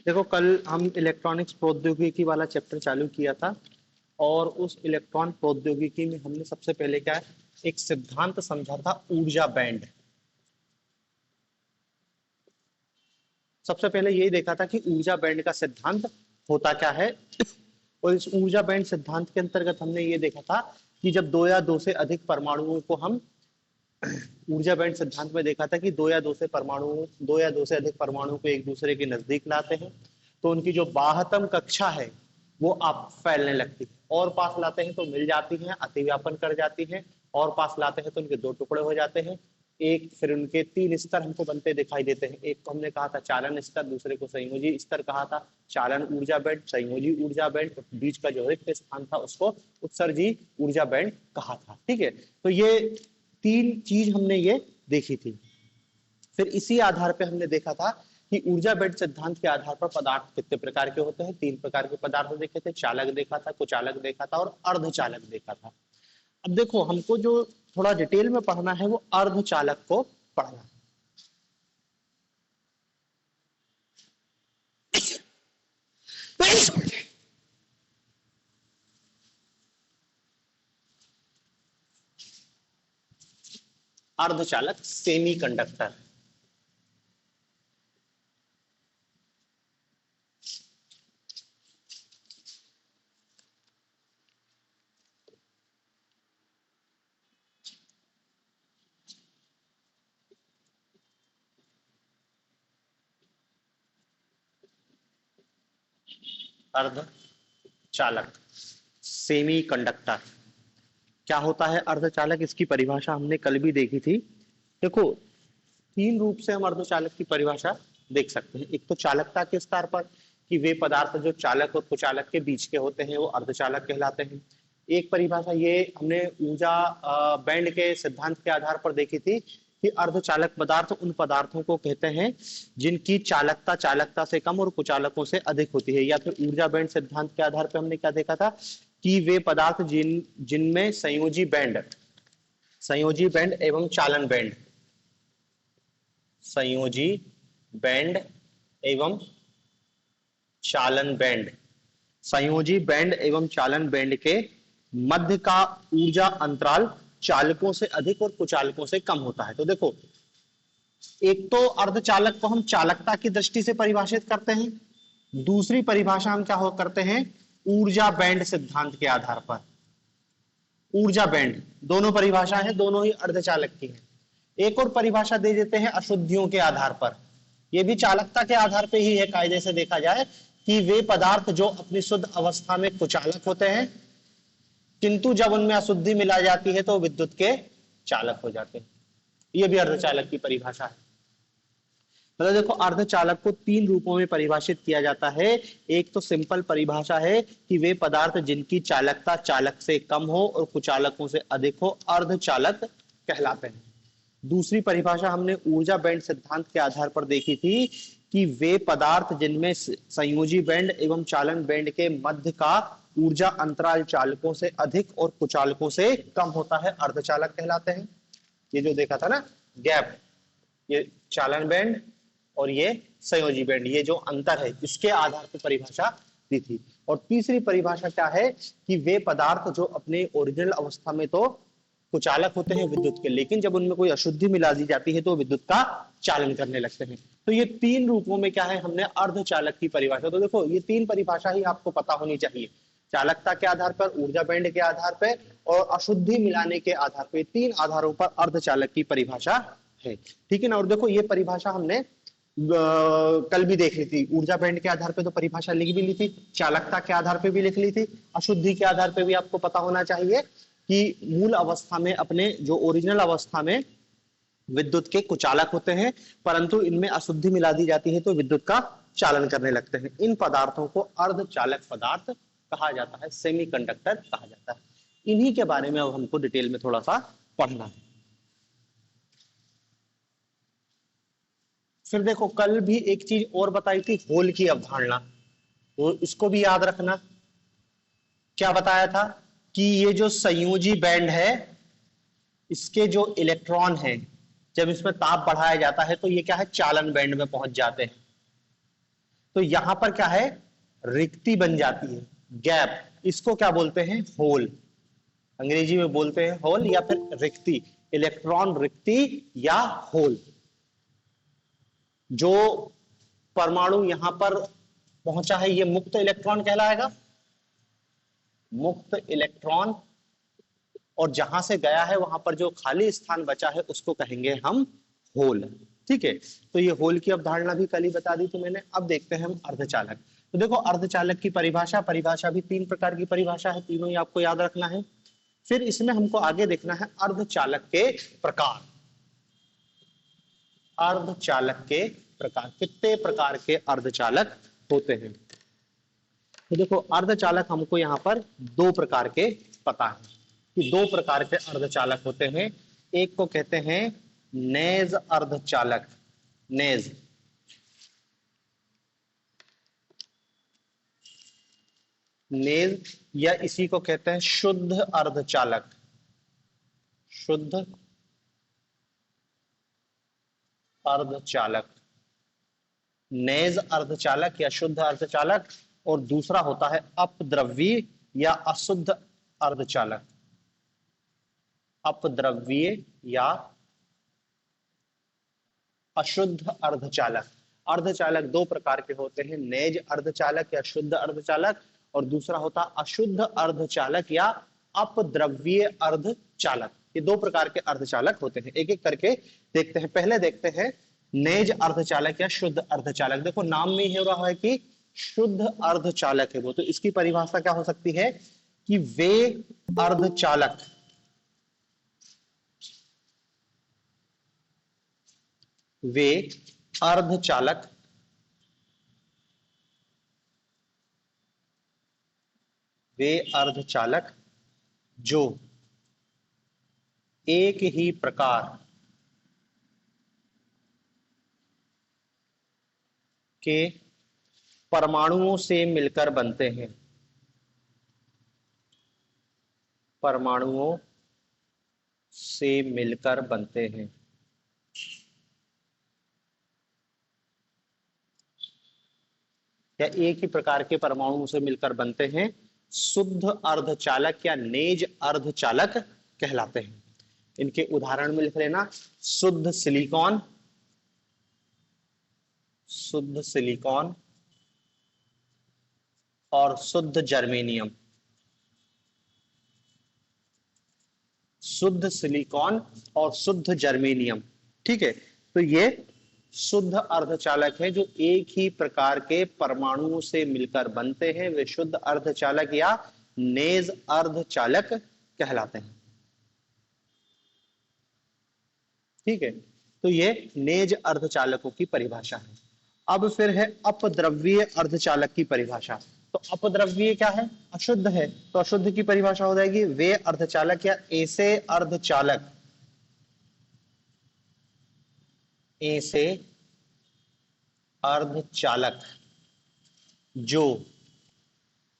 देखो कल हम इलेक्ट्रॉनिक्स प्रौद्योगिकी वाला चैप्टर चालू किया था और उस इलेक्ट्रॉन प्रौद्योगिकी में हमने सबसे पहले क्या है, एक सिद्धांत समझा था ऊर्जा बैंड। सबसे पहले यही देखा था कि ऊर्जा बैंड का सिद्धांत होता क्या है। और इस ऊर्जा बैंड सिद्धांत के अंतर्गत हमने ये देखा था कि जब दो या दो से अधिक परमाणुओं को हम ऊर्जा बैंड सिद्धांत में देखा था कि दो या दो से अधिक परमाणु को एक दूसरे के नजदीक लाते हैं तो उनकी जो बाह्यतम कक्षा है वो आप फैलने लगती है, और पास लाते हैं तो मिल जाती हैं, अतिव्यापन कर जाती हैं, और पास लाते हैं तो उनके दो टुकड़े हो जाते हैं। एक फिर उनके तीन स्तर हमको बनते दिखाई देते हैं। एक को हमने कहा था चालन स्तर, दूसरे को संयोजी स्तर कहा था, चालन ऊर्जा बैंड, संयोजी ऊर्जा बैंड, बीच का जो रिक्त स्थान था उसको उत्सर्जी ऊर्जा बैंड कहा था। ठीक है, तो ये तीन चीज हमने ये देखी थी। फिर इसी आधार पे हमने देखा था कि ऊर्जा बैंड सिद्धांत के आधार पर पदार्थ कितने प्रकार के होते हैं। तीन प्रकार के पदार्थ देखे थे, चालक देखा था, कुचालक देखा था और अर्धचालक देखा था। अब देखो हमको जो थोड़ा डिटेल में पढ़ना है वो अर्धचालक को पढ़ना है। अर्धचालक सेमी कंडक्टर। अर्धचालक सेमी कंडक्टर क्या होता है? अर्धचालक, इसकी परिभाषा हमने कल भी देखी थी। देखो तीन रूप से हम अर्धचालक की परिभाषा देख सकते हैं। एक तो चालकता के स्तर पर कि वे पदार्थ जो चालक और कुचालक के बीच के होते हैं वो अर्धचालक कहलाते हैं। एक परिभाषा ये हमने ऊर्जा बैंड के सिद्धांत के आधार पर देखी थी कि अर्धचालक पदार्थ उन पदार्थों को कहते हैं जिनकी चालकता चालकता से कम और कुचालकों से अधिक होती है। या फिर ऊर्जा बैंड सिद्धांत के आधार पर हमने क्या देखा था कि वे पदार्थ जिनमें संयोजी बैंड एवं चालन बैंड, संयोजी बैंड एवं चालन बैंड, संयोजी बैंड एवं चालन बैंड के मध्य का ऊर्जा अंतराल चालकों से अधिक और कुचालकों से कम होता है। तो देखो एक तो अर्धचालक को हम चालकता की दृष्टि से परिभाषित करते हैं, दूसरी परिभाषा हम क्या हो करते हैं ऊर्जा बैंड सिद्धांत के आधार पर। ऊर्जा बैंड दोनों परिभाषा है, दोनों ही अर्धचालक की है। एक और परिभाषा दे देते हैं अशुद्धियों के आधार पर, यह भी चालकता के आधार पर ही है कायदे से देखा जाए कि वे पदार्थ जो अपनी शुद्ध अवस्था में कुचालक होते हैं किंतु जब उनमें अशुद्धि मिला जाती है तो विद्युत के चालक हो जाते हैं। यह भी अर्धचालक की परिभाषा है। मतलब देखो अर्धचालक को तीन रूपों में परिभाषित किया जाता है। एक तो सिंपल परिभाषा है कि वे पदार्थ जिनकी चालकता चालक से कम हो और कुचालकों से अधिक हो अर्धचालक कहलाते हैं। दूसरी परिभाषा हमने ऊर्जा बैंड सिद्धांत के आधार पर देखी थी कि वे पदार्थ जिनमें संयोजी बैंड एवं चालन बैंड के मध्य का ऊर्जा अंतराल चालकों से अधिक और कुचालकों से कम होता है अर्धचालक कहलाते हैं। ये जो देखा था ना गैप, ये चालन बैंड और ये संयोजी बैंड, ये जो अंतर है इसके आधार पर परिभाषा दी थी। और तीसरी परिभाषा क्या है कि वे पदार्थ जो अपने ओरिजिनल अवस्था में तो कुचालक होते हैं विद्युत के, लेकिन जब उनमें कोई अशुद्धि मिला दी जाती है तो विद्युत का चालन करने लगते हैं। तो ये तीन रूपों में क्या है हमने अर्धचालक की परिभाषा। तो देखो ये तीन परिभाषा ही आपको पता होनी चाहिए, चालकता के आधार पर, ऊर्जा बैंड के आधार पर और अशुद्धि मिलाने के आधार पर। तीन आधारों पर अर्धचालक की परिभाषा है। ठीक है ना। और देखो ये परिभाषा हमने कल भी देख ली थी। ऊर्जा बैंड के आधार पे तो परिभाषा लिख भी ली थी, चालकता के आधार पे भी लिख ली थी, अशुद्धि के आधार पे भी आपको पता होना चाहिए कि मूल अवस्था में अपने जो ओरिजिनल अवस्था में विद्युत के कुचालक होते हैं परंतु इनमें अशुद्धि मिला दी जाती है तो विद्युत का चालन करने लगते हैं। इन पदार्थों को अर्धचालक पदार्थ कहा जाता है, सेमीकंडक्टर कहा जाता है। इन्हीं के बारे में अब हमको डिटेल में थोड़ा सा पढ़ना है। फिर देखो कल भी एक चीज और बताई थी, होल की अवधारणा, तो इसको भी याद रखना। क्या बताया था कि ये जो संयोजी बैंड है इसके जो इलेक्ट्रॉन है जब इसमें ताप बढ़ाया जाता है तो ये क्या है चालन बैंड में पहुंच जाते हैं। तो यहां पर क्या है, रिक्ति बन जाती है, गैप। इसको क्या बोलते हैं, होल। अंग्रेजी में बोलते हैं होल या फिर रिक्ति, इलेक्ट्रॉन रिक्ति या होल। जो परमाणु यहां पर पहुंचा है ये मुक्त इलेक्ट्रॉन कहलाएगा, मुक्त इलेक्ट्रॉन। और जहां से गया है वहां पर जो खाली स्थान बचा है उसको कहेंगे हम होल। ठीक है, तो ये होल की अवधारणा भी कल ही बता दी थी मैंने। अब देखते हैं हम अर्धचालक। तो देखो अर्धचालक की परिभाषा, परिभाषा भी 3 प्रकार की परिभाषा है, तीनों ही आपको याद रखना है। फिर इसमें हमको आगे देखना है अर्धचालक के प्रकार। अर्धचालक के प्रकार, कितने प्रकार के अर्धचालक होते हैं। तो देखो अर्धचालक हमको यहाँ पर 2 प्रकार के पता है कि 2 प्रकार के अर्धचालक होते हैं। एक को कहते हैं नेज अर्धचालक, नेज। नेज या इसी को कहते हैं शुद्ध अर्धचालक, शुद्ध अर्धचालक, नेज अर्धचालक या शुद्ध अर्धचालक। और दूसरा होता है अपद्रव्य या अशुद्ध अर्धचालक, अपद्रव्य या अशुद्ध अर्धचालक। अर्धचालक 2 प्रकार के होते हैं, नेज अर्धचालक या शुद्ध अर्धचालक, और दूसरा होता अशुद्ध अर्धचालक या अपद्रव्य अर्धचालक। ये 2 प्रकार के अर्धचालक होते हैं, एक एक करके देखते हैं। पहले देखते हैं नेज अर्धचालक या शुद्ध अर्धचालक। देखो नाम में ही हो रहा है कि शुद्ध अर्धचालक है वो, तो इसकी परिभाषा क्या हो सकती है कि वे अर्धचालक, वे अर्धचालक वे अर्धचालक जो एक ही प्रकार के परमाणुओं से मिलकर बनते हैं, परमाणुओं से मिलकर बनते हैं। या एक ही प्रकार के परमाणुओं से मिलकर बनते हैं, शुद्ध अर्धचालक या नेज अर्धचालक कहलाते हैं। इनके उदाहरण में लिख लेना, शुद्ध सिलिकॉन, शुद्ध सिलिकॉन और शुद्ध जर्मेनियम। शुद्ध सिलिकॉन और शुद्ध जर्मेनियम, ठीक है। तो ये शुद्ध अर्धचालक है जो एक ही प्रकार के परमाणुओं से मिलकर बनते हैं, वे शुद्ध अर्धचालक या नेज अर्धचालक कहलाते हैं। ठीक है, तो ये नेज अर्धचालकों की परिभाषा है। अब फिर है अपद्रव्य अर्धचालक की परिभाषा। तो अपद्रव्य क्या है, अशुद्ध है, तो अशुद्ध की परिभाषा हो जाएगी वे अर्धचालक या ऐसे अर्धचालक, ऐसे अर्धचालक जो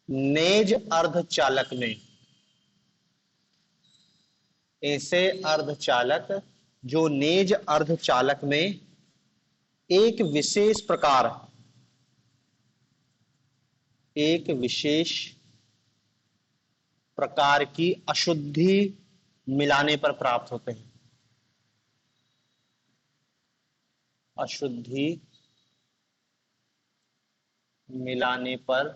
नेज अर्धचालक में, ऐसे अर्धचालक जो नेज अर्धचालक में एक विशेष प्रकार, एक विशेष प्रकार की अशुद्धि मिलाने पर प्राप्त होते हैं, अशुद्धि मिलाने पर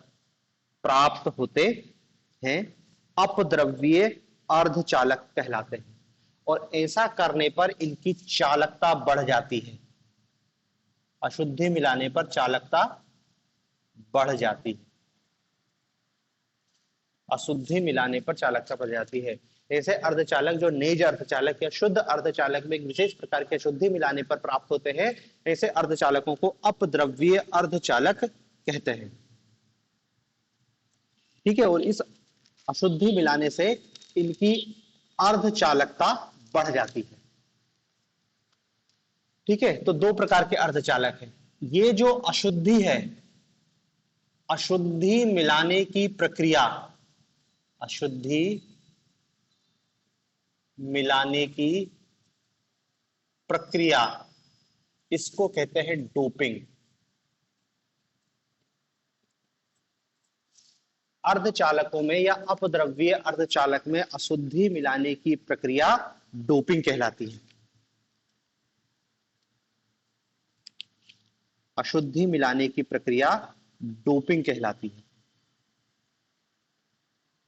प्राप्त होते हैं, अपद्रव्य अर्धचालक कहलाते हैं। और ऐसा करने पर इनकी चालकता बढ़ जाती है, अशुद्धि मिलाने पर चालकता बढ़ जाती है, अशुद्धि मिलाने पर चालकता बढ़ जाती है। ऐसे अर्धचालक जो नेज अर्धचालक या शुद्ध अर्धचालक में एक विशेष प्रकार की अशुद्धि मिलाने पर प्राप्त होते हैं, ऐसे अर्धचालकों को अपद्रव्य अर्धचालक कहते हैं। ठीक है, और इस अशुद्धि मिलाने से इनकी अर्धचालकता बढ़ जाती है। ठीक है, तो 2 प्रकार के अर्धचालक हैं। ये जो अशुद्धि है, अशुद्धि मिलाने की प्रक्रिया, अशुद्धि मिलाने की प्रक्रिया, इसको कहते हैं डोपिंग। अर्धचालकों में या अपद्रव्य अर्धचालक में अशुद्धि मिलाने की प्रक्रिया डोपिंग कहलाती है। अशुद्धि मिलाने की प्रक्रिया डोपिंग कहलाती है।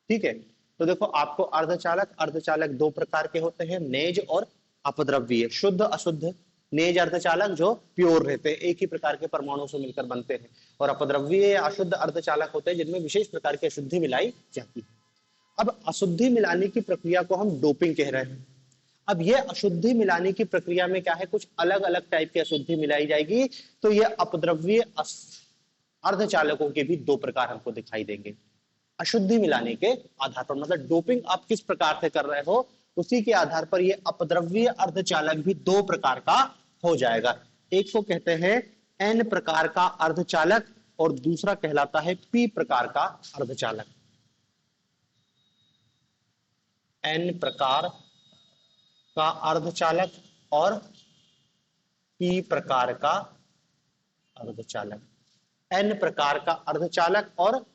ठीक है, तो देखो आपको अर्धचालक अर्धचालक दो प्रकार के होते हैं, नेज और अपद्रव्य। शुद्ध अशुद्ध नेज अर्धचालक जो प्योर रहते हैं, एक ही प्रकार के परमाणु से मिलकर बनते हैं, और अपद्रव्य या अशुद्ध अर्धचालक होते हैं जिनमें विशेष प्रकार की अशुद्धि मिलाई जाती है। अब अशुद्धि मिलाने की प्रक्रिया को हम डोपिंग कह रहे हैं। अब ये अशुद्धि मिलाने की प्रक्रिया में क्या है, कुछ अलग अलग टाइप की अशुद्धि मिलाई जाएगी। तो ये अपद्रव्य अर्धचालकों के भी दो प्रकार हमको दिखाई देंगे अशुद्धि मिलाने के आधार पर। मतलब डोपिंग आप किस प्रकार से कर रहे हो उसी के आधार पर ये अपद्रव्य अर्धचालक भी दो प्रकार का हो जाएगा। एक को कहते हैं एन प्रकार का अर्धचालक और दूसरा कहलाता है पी प्रकार का अर्धचालक। एन प्रकार का अर्धचालक और पी प्रकार का अर्धचालक। एन प्रकार का अर्धचालक और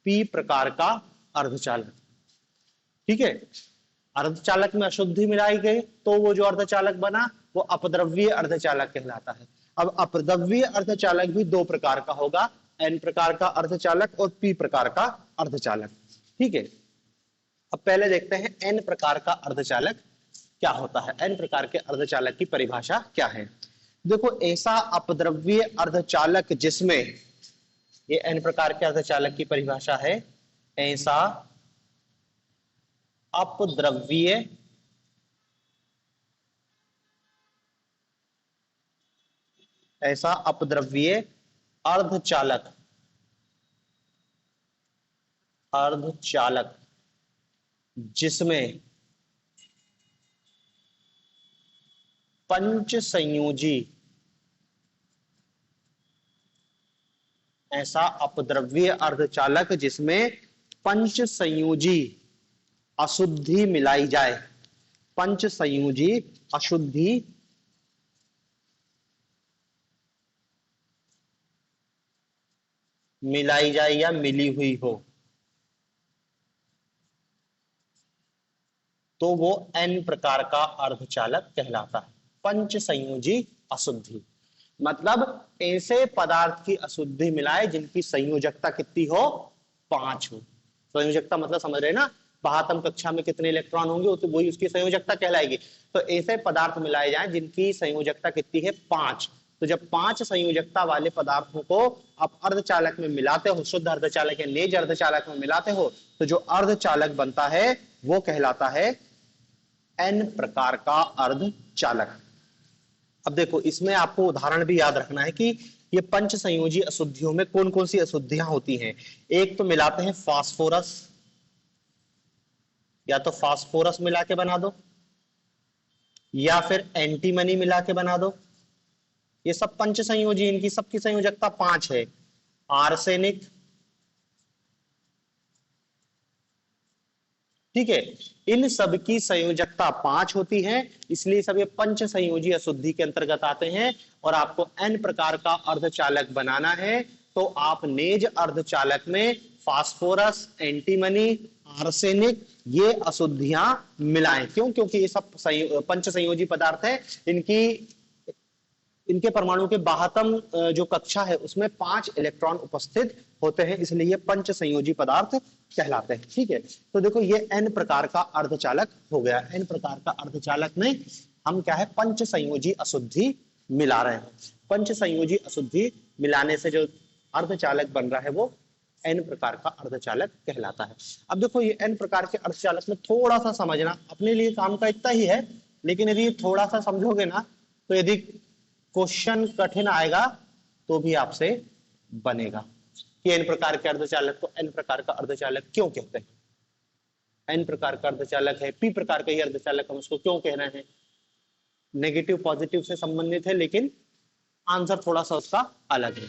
पी प्रकार का अर्धचालक। ठीक है, अर्धचालक में अशुद्धि मिलाई गई तो वो जो अर्धचालक बना वो अपद्रव्य अर्धचालक कहलाता है। अब अपद्रव्य अर्धचालक भी दो प्रकार का होगा, एन प्रकार का अर्धचालक और पी प्रकार का अर्धचालक। ठीक है, अब पहले देखते हैं एन प्रकार का अर्धचालक क्या होता है। एन प्रकार के अर्धचालक की परिभाषा क्या है। देखो, ऐसा अपद्रव्य अर्धचालक जिसमें, ये एन प्रकार के अर्धचालक की परिभाषा है, ऐसा अपद्रव्य अर्धचालक जिसमें पंच संयोजी, ऐसा अपद्रव्य अर्धचालक जिसमें पंच संयोजी अशुद्धि मिलाई जाए, पंच संयोजी अशुद्धि मिलाई जाए या मिली हुई हो, तो वो एन प्रकार का अर्धचालक कहलाता है। पंच संयोजी अशुद्धि मतलब ऐसे पदार्थ की अशुद्धि मिलाए जिनकी संयोजकता कितनी हो, 5 हो। संयोजकता मतलब समझ रहे ना, बाह्यतम कक्षा में कितने इलेक्ट्रॉन होंगे तो वही उसकी संयोजकता कहलाएगी। तो ऐसे पदार्थ मिलाए जाएं जिनकी संयोजकता कितनी है, 5। तो जब 5 संयोजकता वाले पदार्थों को आप अर्धचालक में मिलाते हो, शुद्ध अर्धचालक या नेज अर्धचालक में मिलाते हो, तो जो अर्धचालक बनता है वो कहलाता है एन प्रकार का अर्धचालक। अब देखो, इसमें आपको उदाहरण भी याद रखना है कि ये पंच संयोजी अशुद्धियों में कौन कौन सी अशुद्धियां होती हैं। एक तो मिलाते हैं फास्फोरस, या तो फास्फोरस मिला के बना दो या फिर एंटीमनी मिला के बना दो। ये सब पंच संयोजी, इनकी सबकी संयोजकता 5 है। आर्सेनिक, ठीक है, इन सब की संयोजकता 5 होती है, इसलिए सब ये पंच संयोजी अशुद्धि के अंतर्गत आते हैं। और आपको एन प्रकार का अर्धचालक बनाना है तो आप नेज अर्धचालक में फास्फोरस, एंटीमनी, आर्सेनिक ये अशुद्धियां मिलाएं। क्यों? क्योंकि ये सब पंच संयोजी पदार्थ है, इनके परमाणु के बाह्यतम जो कक्षा है उसमें 5 इलेक्ट्रॉन उपस्थित होते हैं, इसलिए ये पंच संयोजी पदार्थ कहलाते हैं। ठीक है, तो देखो ये एन प्रकार का अर्धचालक हो गया। एन प्रकार का अर्धचालक में हम क्या है, पंच संयोजी अशुद्धि मिला रहे हैं। पंच संयोजी अशुद्धि मिलाने से जो अर्धचालक बन रहा है वो एन प्रकार का अर्धचालक कहलाता है। अब देखो, ये एन प्रकार के अर्धचालक में थोड़ा सा समझना, अपने लिए काम का इतना ही है, लेकिन यदि थोड़ा सा समझोगे ना तो यदि क्वेश्चन कठिन आएगा तो भी आपसे बनेगा कि एन प्रकार के अर्धचालक को एन प्रकार का अर्धचालक क्यों कहते हैं। एन प्रकार का अर्धचालक है, पी प्रकार का ही अर्धचालक हम उसको क्यों कह रहे हैं। नेगेटिव पॉजिटिव से संबंधित है, लेकिन आंसर थोड़ा सा उसका अलग है।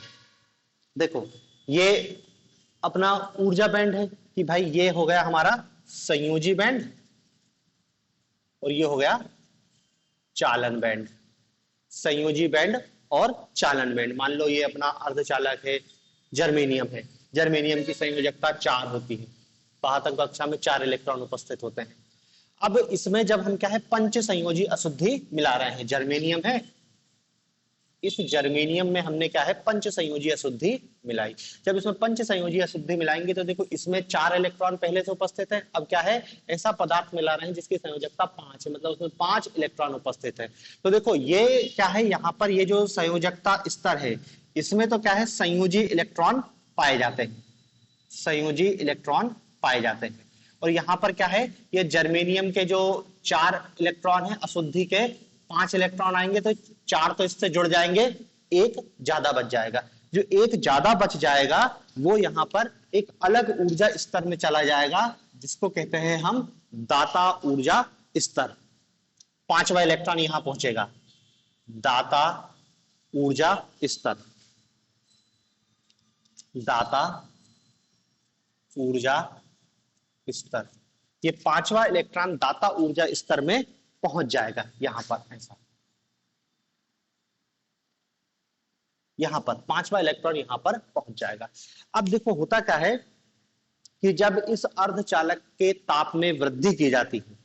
देखो, ये अपना ऊर्जा बैंड है कि भाई ये हो गया हमारा संयोजी बैंड और ये हो गया चालन बैंड। संयोजी बैंड और चालन बैंड, मान लो ये अपना अर्धचालक है, जर्मेनियम है, जर्मेनियम की संयोजकता 4 होती है। बाहतक कक्षा में 4 इलेक्ट्रॉन उपस्थित होते हैं। अब इसमें जब हम क्या है पंच संयोजी अशुद्धि मिला रहे हैं, जर्मेनियम है, इस जर्मेनियम में हमने क्या है पंच संयोजी अशुद्धि मिलाई। जब इसमें पंच संयोजी अशुद्धि मिलाएंगे तो देखो इसमें 4 इलेक्ट्रॉन पहले से उपस्थित है। अब क्या है ऐसा पदार्थ मिला रहे हैं जिसकी संयोजकता 5 है, मतलब उसमें 5 इलेक्ट्रॉन उपस्थित है। तो देखो ये क्या है, यहाँ पर ये जो संयोजकता स्तर है इसमें तो क्या है संयोजी इलेक्ट्रॉन पाए जाते हैं, संयोजी इलेक्ट्रॉन पाए जाते हैं। और यहाँ पर क्या है, ये जर्मेनियम के जो 4 इलेक्ट्रॉन है अशुद्धि के 5 इलेक्ट्रॉन आएंगे तो 4 तो इससे जुड़ जाएंगे, एक ज्यादा बच जाएगा। जो एक ज्यादा बच जाएगा वो यहाँ पर एक अलग ऊर्जा स्तर में चला जाएगा जिसको कहते हैं हम दाता ऊर्जा स्तर। 5वां इलेक्ट्रॉन यहां पहुंचेगा, दाता ऊर्जा स्तर, दाता ऊर्जा स्तर। ये 5वां इलेक्ट्रॉन दाता ऊर्जा स्तर में पहुंच जाएगा। यहां पर ऐसा, यहां पर 5वां इलेक्ट्रॉन यहां पर पहुंच जाएगा। अब देखो होता क्या है कि जब इस अर्धचालक के ताप में वृद्धि की जाती है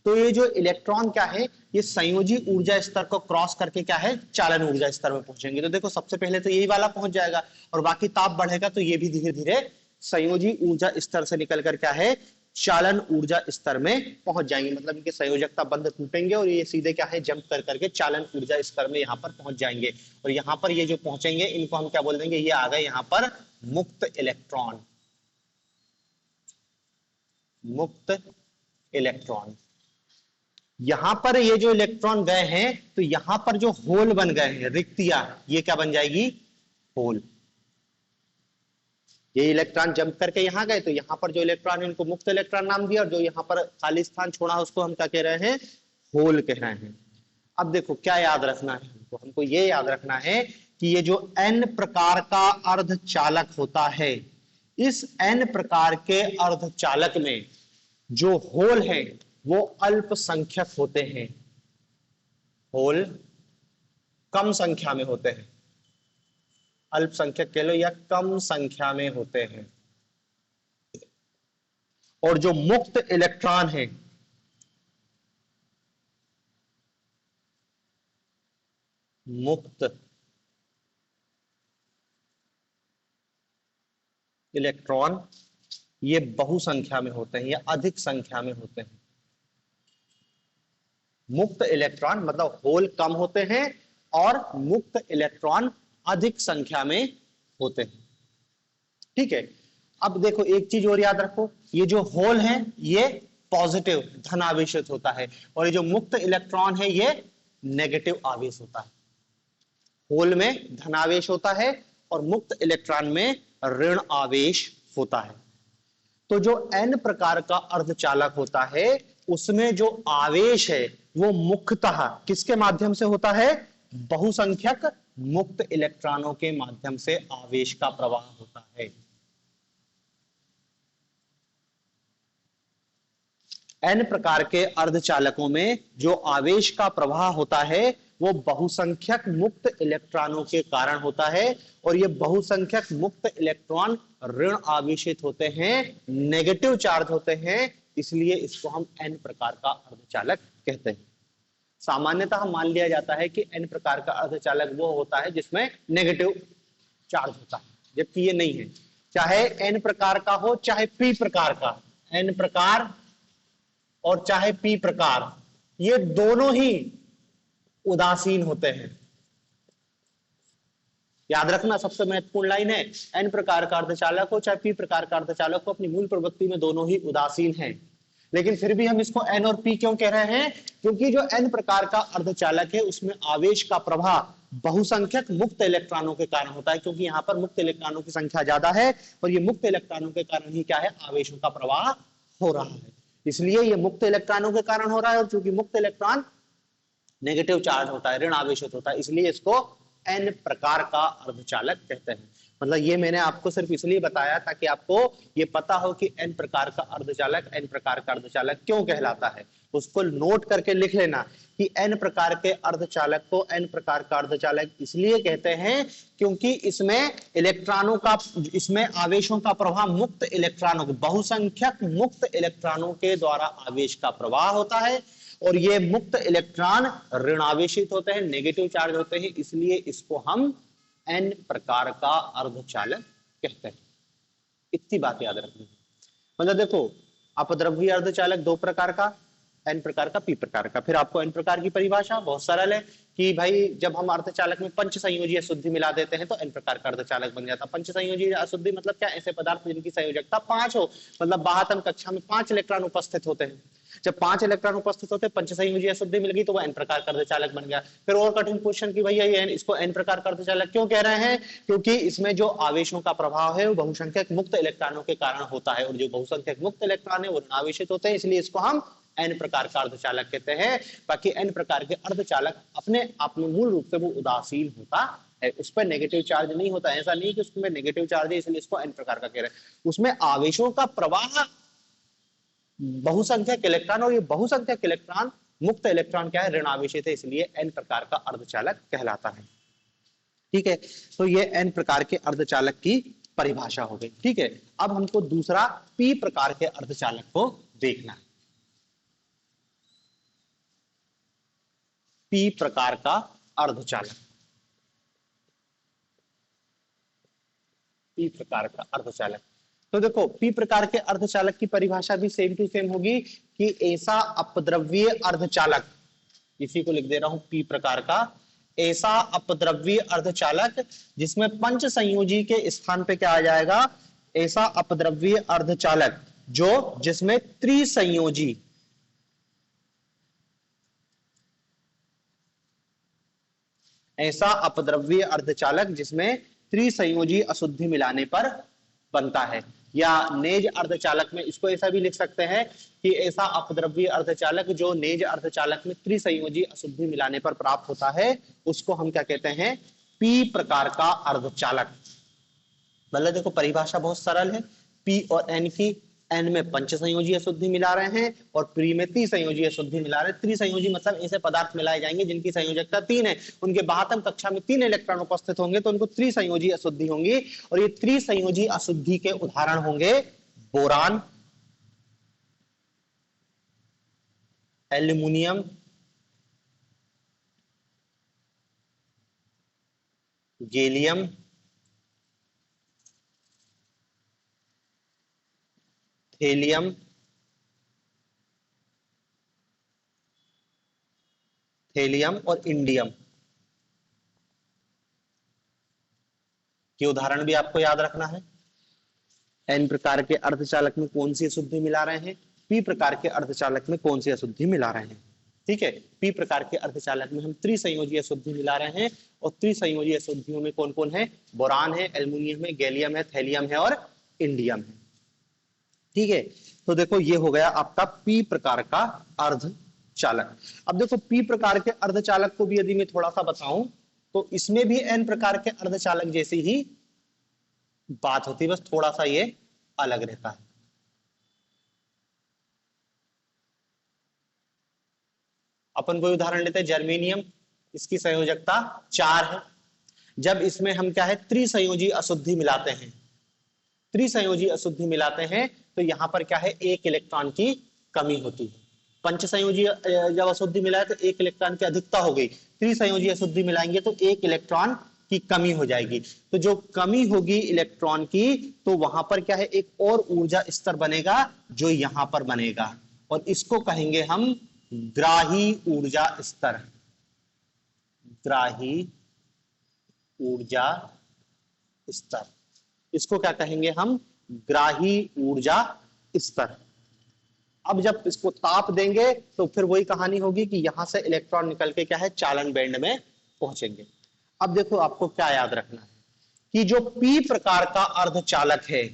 तो ये जो इलेक्ट्रॉन क्या है ये संयोजी ऊर्जा स्तर को क्रॉस करके क्या है चालन ऊर्जा स्तर में पहुंचेंगे। तो देखो सबसे पहले तो यही वाला पहुंच जाएगा और बाकी ताप बढ़ेगा तो ये भी धीरे धीरे संयोजी ऊर्जा स्तर से निकल कर क्या है चालन ऊर्जा स्तर में पहुंच जाएंगे। मतलब इनके संयोजकता बंध टूटेंगे और ये सीधे क्या है जंप कर करके चालन ऊर्जा स्तर में यहाँ पर पहुंच जाएंगे। और यहाँ पर ये जो पहुंचेंगे इनको हम क्या बोल देंगे, ये आ गए यहाँ पर मुक्त इलेक्ट्रॉन, मुक्त इलेक्ट्रॉन। यहां पर ये जो इलेक्ट्रॉन गए हैं तो यहां पर जो होल बन गए हैं रिक्तियां, ये क्या बन जाएगी होल। ये इलेक्ट्रॉन जंप करके यहां गए तो यहां पर जो इलेक्ट्रॉन है इनको मुक्त इलेक्ट्रॉन नाम दिया और जो यहां पर खाली स्थान छोड़ा उसको हम क्या कह रहे हैं होल कह रहे हैं। अब देखो क्या याद रखना है हमको ये याद रखना है कि ये जो n प्रकार का अर्धचालक होता है इस n प्रकार के अर्धचालक में जो होल है वो अल्पसंख्यक होते हैं, होल कम संख्या में होते हैं, अल्पसंख्यक कह लो या कम संख्या में होते हैं। और जो मुक्त इलेक्ट्रॉन है मुक्त इलेक्ट्रॉन ये बहुसंख्या में होते हैं या अधिक संख्या में होते हैं। मुक्त इलेक्ट्रॉन मतलब होल कम होते हैं और मुक्त इलेक्ट्रॉन अधिक संख्या में होते हैं। ठीक है, अब देखो एक चीज और याद रखो, ये जो होल है ये पॉजिटिव धनावेशित होता है और ये जो मुक्त इलेक्ट्रॉन है ये नेगेटिव आवेश होता है। होल में धनावेश होता है और मुक्त इलेक्ट्रॉन में ऋण आवेश होता है। तो जो n प्रकार का अर्धचालक होता है उसमें जो आवेश है वो मुख्यतः किसके माध्यम से होता है, बहुसंख्यक मुक्त इलेक्ट्रॉनों के माध्यम से आवेश का प्रवाह होता है। n प्रकार के अर्धचालकों में जो आवेश का प्रवाह होता है वो बहुसंख्यक मुक्त इलेक्ट्रॉनों के कारण होता है और ये बहुसंख्यक मुक्त इलेक्ट्रॉन ऋण आवेशित होते हैं, नेगेटिव चार्ज होते हैं, इसलिए इसको हम n प्रकार का अर्धचालक कहते हैं। सामान्यतः मान लिया जाता है कि n प्रकार का अर्धचालक वो होता है जिसमें नेगेटिव चार्ज होता है, जबकि ये नहीं है। चाहे n प्रकार का हो चाहे p प्रकार का, n प्रकार और चाहे p प्रकार, ये दोनों ही उदासीन होते हैं। याद रखना सबसे महत्वपूर्ण लाइन है, n प्रकार का अर्धचालक हो चाहे p प्रकार का अर्धचालक हो अपनी मूल प्रवृत्ति में दोनों ही उदासीन हैं। लेकिन फिर भी हम इसको n और p क्यों कह रहे हैं, क्योंकि जो n प्रकार का अर्धचालक है उसमें आवेश का प्रवाह बहुसंख्यक मुक्त इलेक्ट्रॉनों के कारण होता है, क्योंकि यहाँ पर मुक्त इलेक्ट्रॉनों की संख्या ज्यादा है और ये मुक्त इलेक्ट्रॉनों के कारण ही क्या है आवेशों का प्रवाह हो रहा है। इसलिए ये मुक्त इलेक्ट्रॉनों के कारण हो रहा है और चूंकि मुक्त इलेक्ट्रॉन नेगेटिव चार्ज होता है, ऋण आवेशित होता है, इसलिए इसको n प्रकार का अर्धचालक कहते हैं। मतलब ये मैंने आपको सिर्फ इसलिए बताया ताकि आपको ये पता हो कि एन प्रकार का अर्धचालक एन प्रकार का अर्धचालक क्यों कहलाता है। उसको नोट करके लिख लेना कि एन प्रकार के अर्धचालक को एन प्रकार का अर्धचालक इसलिए कहते हैं क्योंकि इसमें इलेक्ट्रॉनों का, इसमें आवेशों का प्रवाह मुक्त इलेक्ट्रॉनों, बहुसंख्यक मुक्त इलेक्ट्रॉनों के द्वारा आवेश का प्रवाह होता है और ये मुक्त इलेक्ट्रॉन ऋणावेशित होते हैं, नेगेटिव चार्ज होते हैं, इसलिए इसको हम एन प्रकार का अर्धचालक कहते हैं। इतनी बात याद रखनी है। मतलब देखो, अपद्रव्य अर्धचालक दो प्रकार का, एन प्रकार का, पी प्रकार का। फिर आपको एन प्रकार की परिभाषा बहुत सरल है कि भाई जब हम अर्धचालक में पंच संयोजी अशुद्धि मिला देते हैं तो एन प्रकार का अर्धचालक बन जाता है। पंच संयोजी अशुद्धि मतलब क्या? ऐसे पदार्थ जिनकी संयोजकता 5 हो, मतलब बाहतम कक्षा में 5 इलेक्ट्रॉन उपस्थित होते हैं। जब 5 इलेक्ट्रॉन उपस्थित होते हैं, पंच संयोजी अशुद्धि मिल गई तो वो एन प्रकार का अर्धचालक बन गया। फिर और कठिन क्वेश्चन की भैया ये इसको एन प्रकार का अर्धचालक क्यों कह रहे हैं? क्योंकि इसमें जो आवेशों का प्रभाव है वो बहुसंख्यक मुक्त इलेक्ट्रॉनों के कारण होता है और जो बहुसंख्यक मुक्त इलेक्ट्रॉन है वो ऋणावेशित होते हैं, इसलिए इसको हम एन प्रकार का अर्धचालक कहते हैं। बाकी एन प्रकार के अर्धचालक अपने आप में मूल रूप से वो उदासीन होता है, उस पर नेगेटिव चार्ज नहीं होता। ऐसा नहीं कि उसमें नेगेटिव चार्ज है इसलिए इसको एन प्रकार का कह रहे हैं। उसमें आवेशों का प्रवाह बहुसंख्यक इलेक्ट्रॉन और ये बहुसंख्यक इलेक्ट्रॉन मुक्त इलेक्ट्रॉन क्या है? ऋणावेशित है, इसलिए एन प्रकार का अर्धचालक कहलाता है। ठीक है, तो ये एन प्रकार के अर्धचालक की परिभाषा हो गई। ठीक है, अब हमको दूसरा पी प्रकार के अर्धचालक को देखना है। पी प्रकार का अर्धचालक, पी प्रकार का अर्धचालक। तो देखो, पी प्रकार के अर्धचालक की परिभाषा भी सेम टू सेम होगी कि ऐसा अपद्रव्य अर्धचालक, इसी को लिख दे रहा हूं पी प्रकार का, ऐसा अपद्रव्य अर्धचालक जिसमें पंच संयोजी के स्थान पे क्या आ जाएगा? ऐसा अपद्रव्य अर्धचालक जो जिसमें त्रिसंयोजी, ऐसा अपद्रव्य अर्धचालक जिसमें त्रिसंयोजी अशुद्धि मिलाने पर बनता है। या नेज अर्धचालक में इसको ऐसा भी लिख सकते हैं कि ऐसा अपद्रव्य अर्धचालक जो नेज अर्धचालक में त्रिसंयोजी अशुद्धि मिलाने पर प्राप्त होता है, उसको हम क्या कहते हैं? पी प्रकार का अर्धचालक। मतलब देखो, परिभाषा बहुत सरल है। पी और एन की, एन में पंच संयोजी अशुद्धि मिला रहे हैं और प्री में त्रिसंयोजी अशुद्धि मिला रहे हैं। त्रिसंयोजी मतलब ऐसे पदार्थ मिलाए जाएंगे जिनकी संयोजकता 3 है, उनके बाहतम कक्षा में 3 इलेक्ट्रॉन उपस्थित होंगे तो उनको त्रिसंयोजी अशुद्धि होंगी। और ये त्रिसंयोजी अशुद्धि के उदाहरण होंगे boron, aluminium, gallium, thallium, thallium और इंडियम के उदाहरण भी आपको याद रखना है। एन प्रकार के अर्धचालक में कौन सी अशुद्धि मिला रहे हैं, पी प्रकार के अर्धचालक में कौन सी अशुद्धि मिला रहे हैं। ठीक है, पी प्रकार के अर्धचालक में हम त्रिसंयोजी अशुद्धि मिला रहे हैं और त्रिसंयोजी अशुद्धियों में कौन कौन है? बोरान है, एल्युमिनियम है, गैलियम है, थेलियम है और इंडियम है। ठीक है, तो देखो ये हो गया आपका पी प्रकार का अर्धचालक। अब देखो, पी प्रकार के अर्धचालक को भी यदि मैं थोड़ा सा बताऊं तो इसमें भी एन प्रकार के अर्धचालक जैसी ही बात होती है, बस थोड़ा सा ये अलग रहता है। अपन कोई उदाहरण लेते हैं, जर्मेनियम, इसकी संयोजकता 4 है। जब इसमें हम क्या है? त्रिसंयोजी अशुद्धि मिलाते हैं, त्रिसंयोजी अशुद्धि मिलाते हैं तो यहां पर क्या है? 1 इलेक्ट्रॉन की कमी होती है। पंच संयोजी जब अशुद्धि मिलाए तो 1 इलेक्ट्रॉन की अधिकता हो गई, त्रिसंयोजी अशुद्धि मिलाएंगे तो 1 इलेक्ट्रॉन की कमी हो जाएगी। तो जो कमी होगी इलेक्ट्रॉन की, तो वहां पर क्या है? एक और ऊर्जा स्तर बनेगा जो यहां पर बनेगा और इसको कहेंगे हम ग्राही ऊर्जा स्तर। ग्राही ऊर्जा स्तर, इसको क्या कहेंगे हम? ग्राही ऊर्जा स्तर। अब जब इसको ताप देंगे तो फिर वही कहानी होगी कि यहां से इलेक्ट्रॉन निकल के क्या है? चालन बैंड में पहुंचेंगे। अब देखो, आपको क्या याद रखना है कि जो पी प्रकार का अर्धचालक है,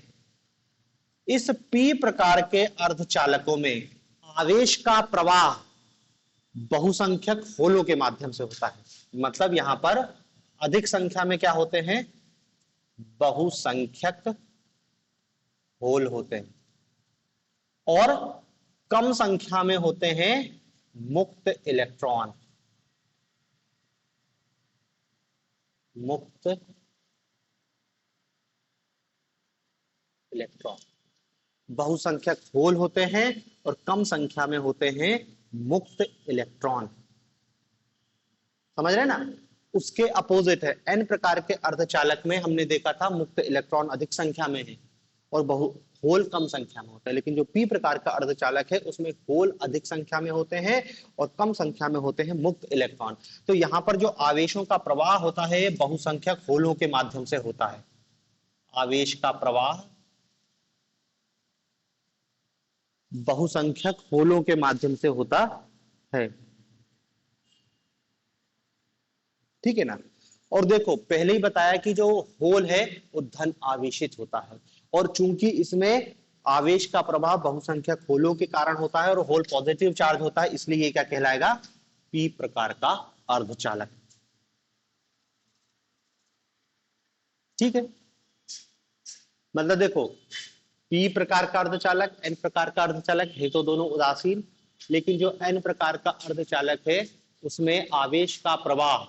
इस पी प्रकार के अर्धचालकों में आवेश का प्रवाह बहुसंख्यक होलों के माध्यम से होता है। मतलब यहां पर अधिक संख्या में क्या होते हैं? बहुसंख्यक होल होते हैं और कम संख्या में होते हैं मुक्त इलेक्ट्रॉन। मुक्त इलेक्ट्रॉन, बहुसंख्यक होल होते हैं और कम संख्या में होते हैं मुक्त इलेक्ट्रॉन। समझ रहे हैं ना? उसके अपोजिट है, एन प्रकार के अर्धचालक में हमने देखा था मुक्त इलेक्ट्रॉन अधिक संख्या में है और बहु होल कम संख्या में होता है, लेकिन जो पी प्रकार का अर्धचालक है उसमें होल अधिक संख्या में होते हैं और कम संख्या में होते हैं मुक्त इलेक्ट्रॉन। तो यहां पर जो आवेशों का प्रवाह होता है ये बहुसंख्यक होलों के माध्यम से होता है। आवेश का प्रवाह बहुसंख्यक होलों के माध्यम से होता है। ठीक है ना? और देखो पहले ही बताया कि जो होल है वो धन आवेशित होता है और चूंकि इसमें आवेश का प्रभाव बहुसंख्यक होलों के कारण होता है और होल पॉजिटिव चार्ज होता है, इसलिए ये क्या कहलाएगा? पी प्रकार का अर्धचालक। ठीक है, मतलब देखो पी प्रकार का अर्धचालक, एन प्रकार का अर्धचालक है तो दोनों उदासीन, लेकिन जो एन प्रकार का अर्धचालक है उसमें आवेश का प्रवाह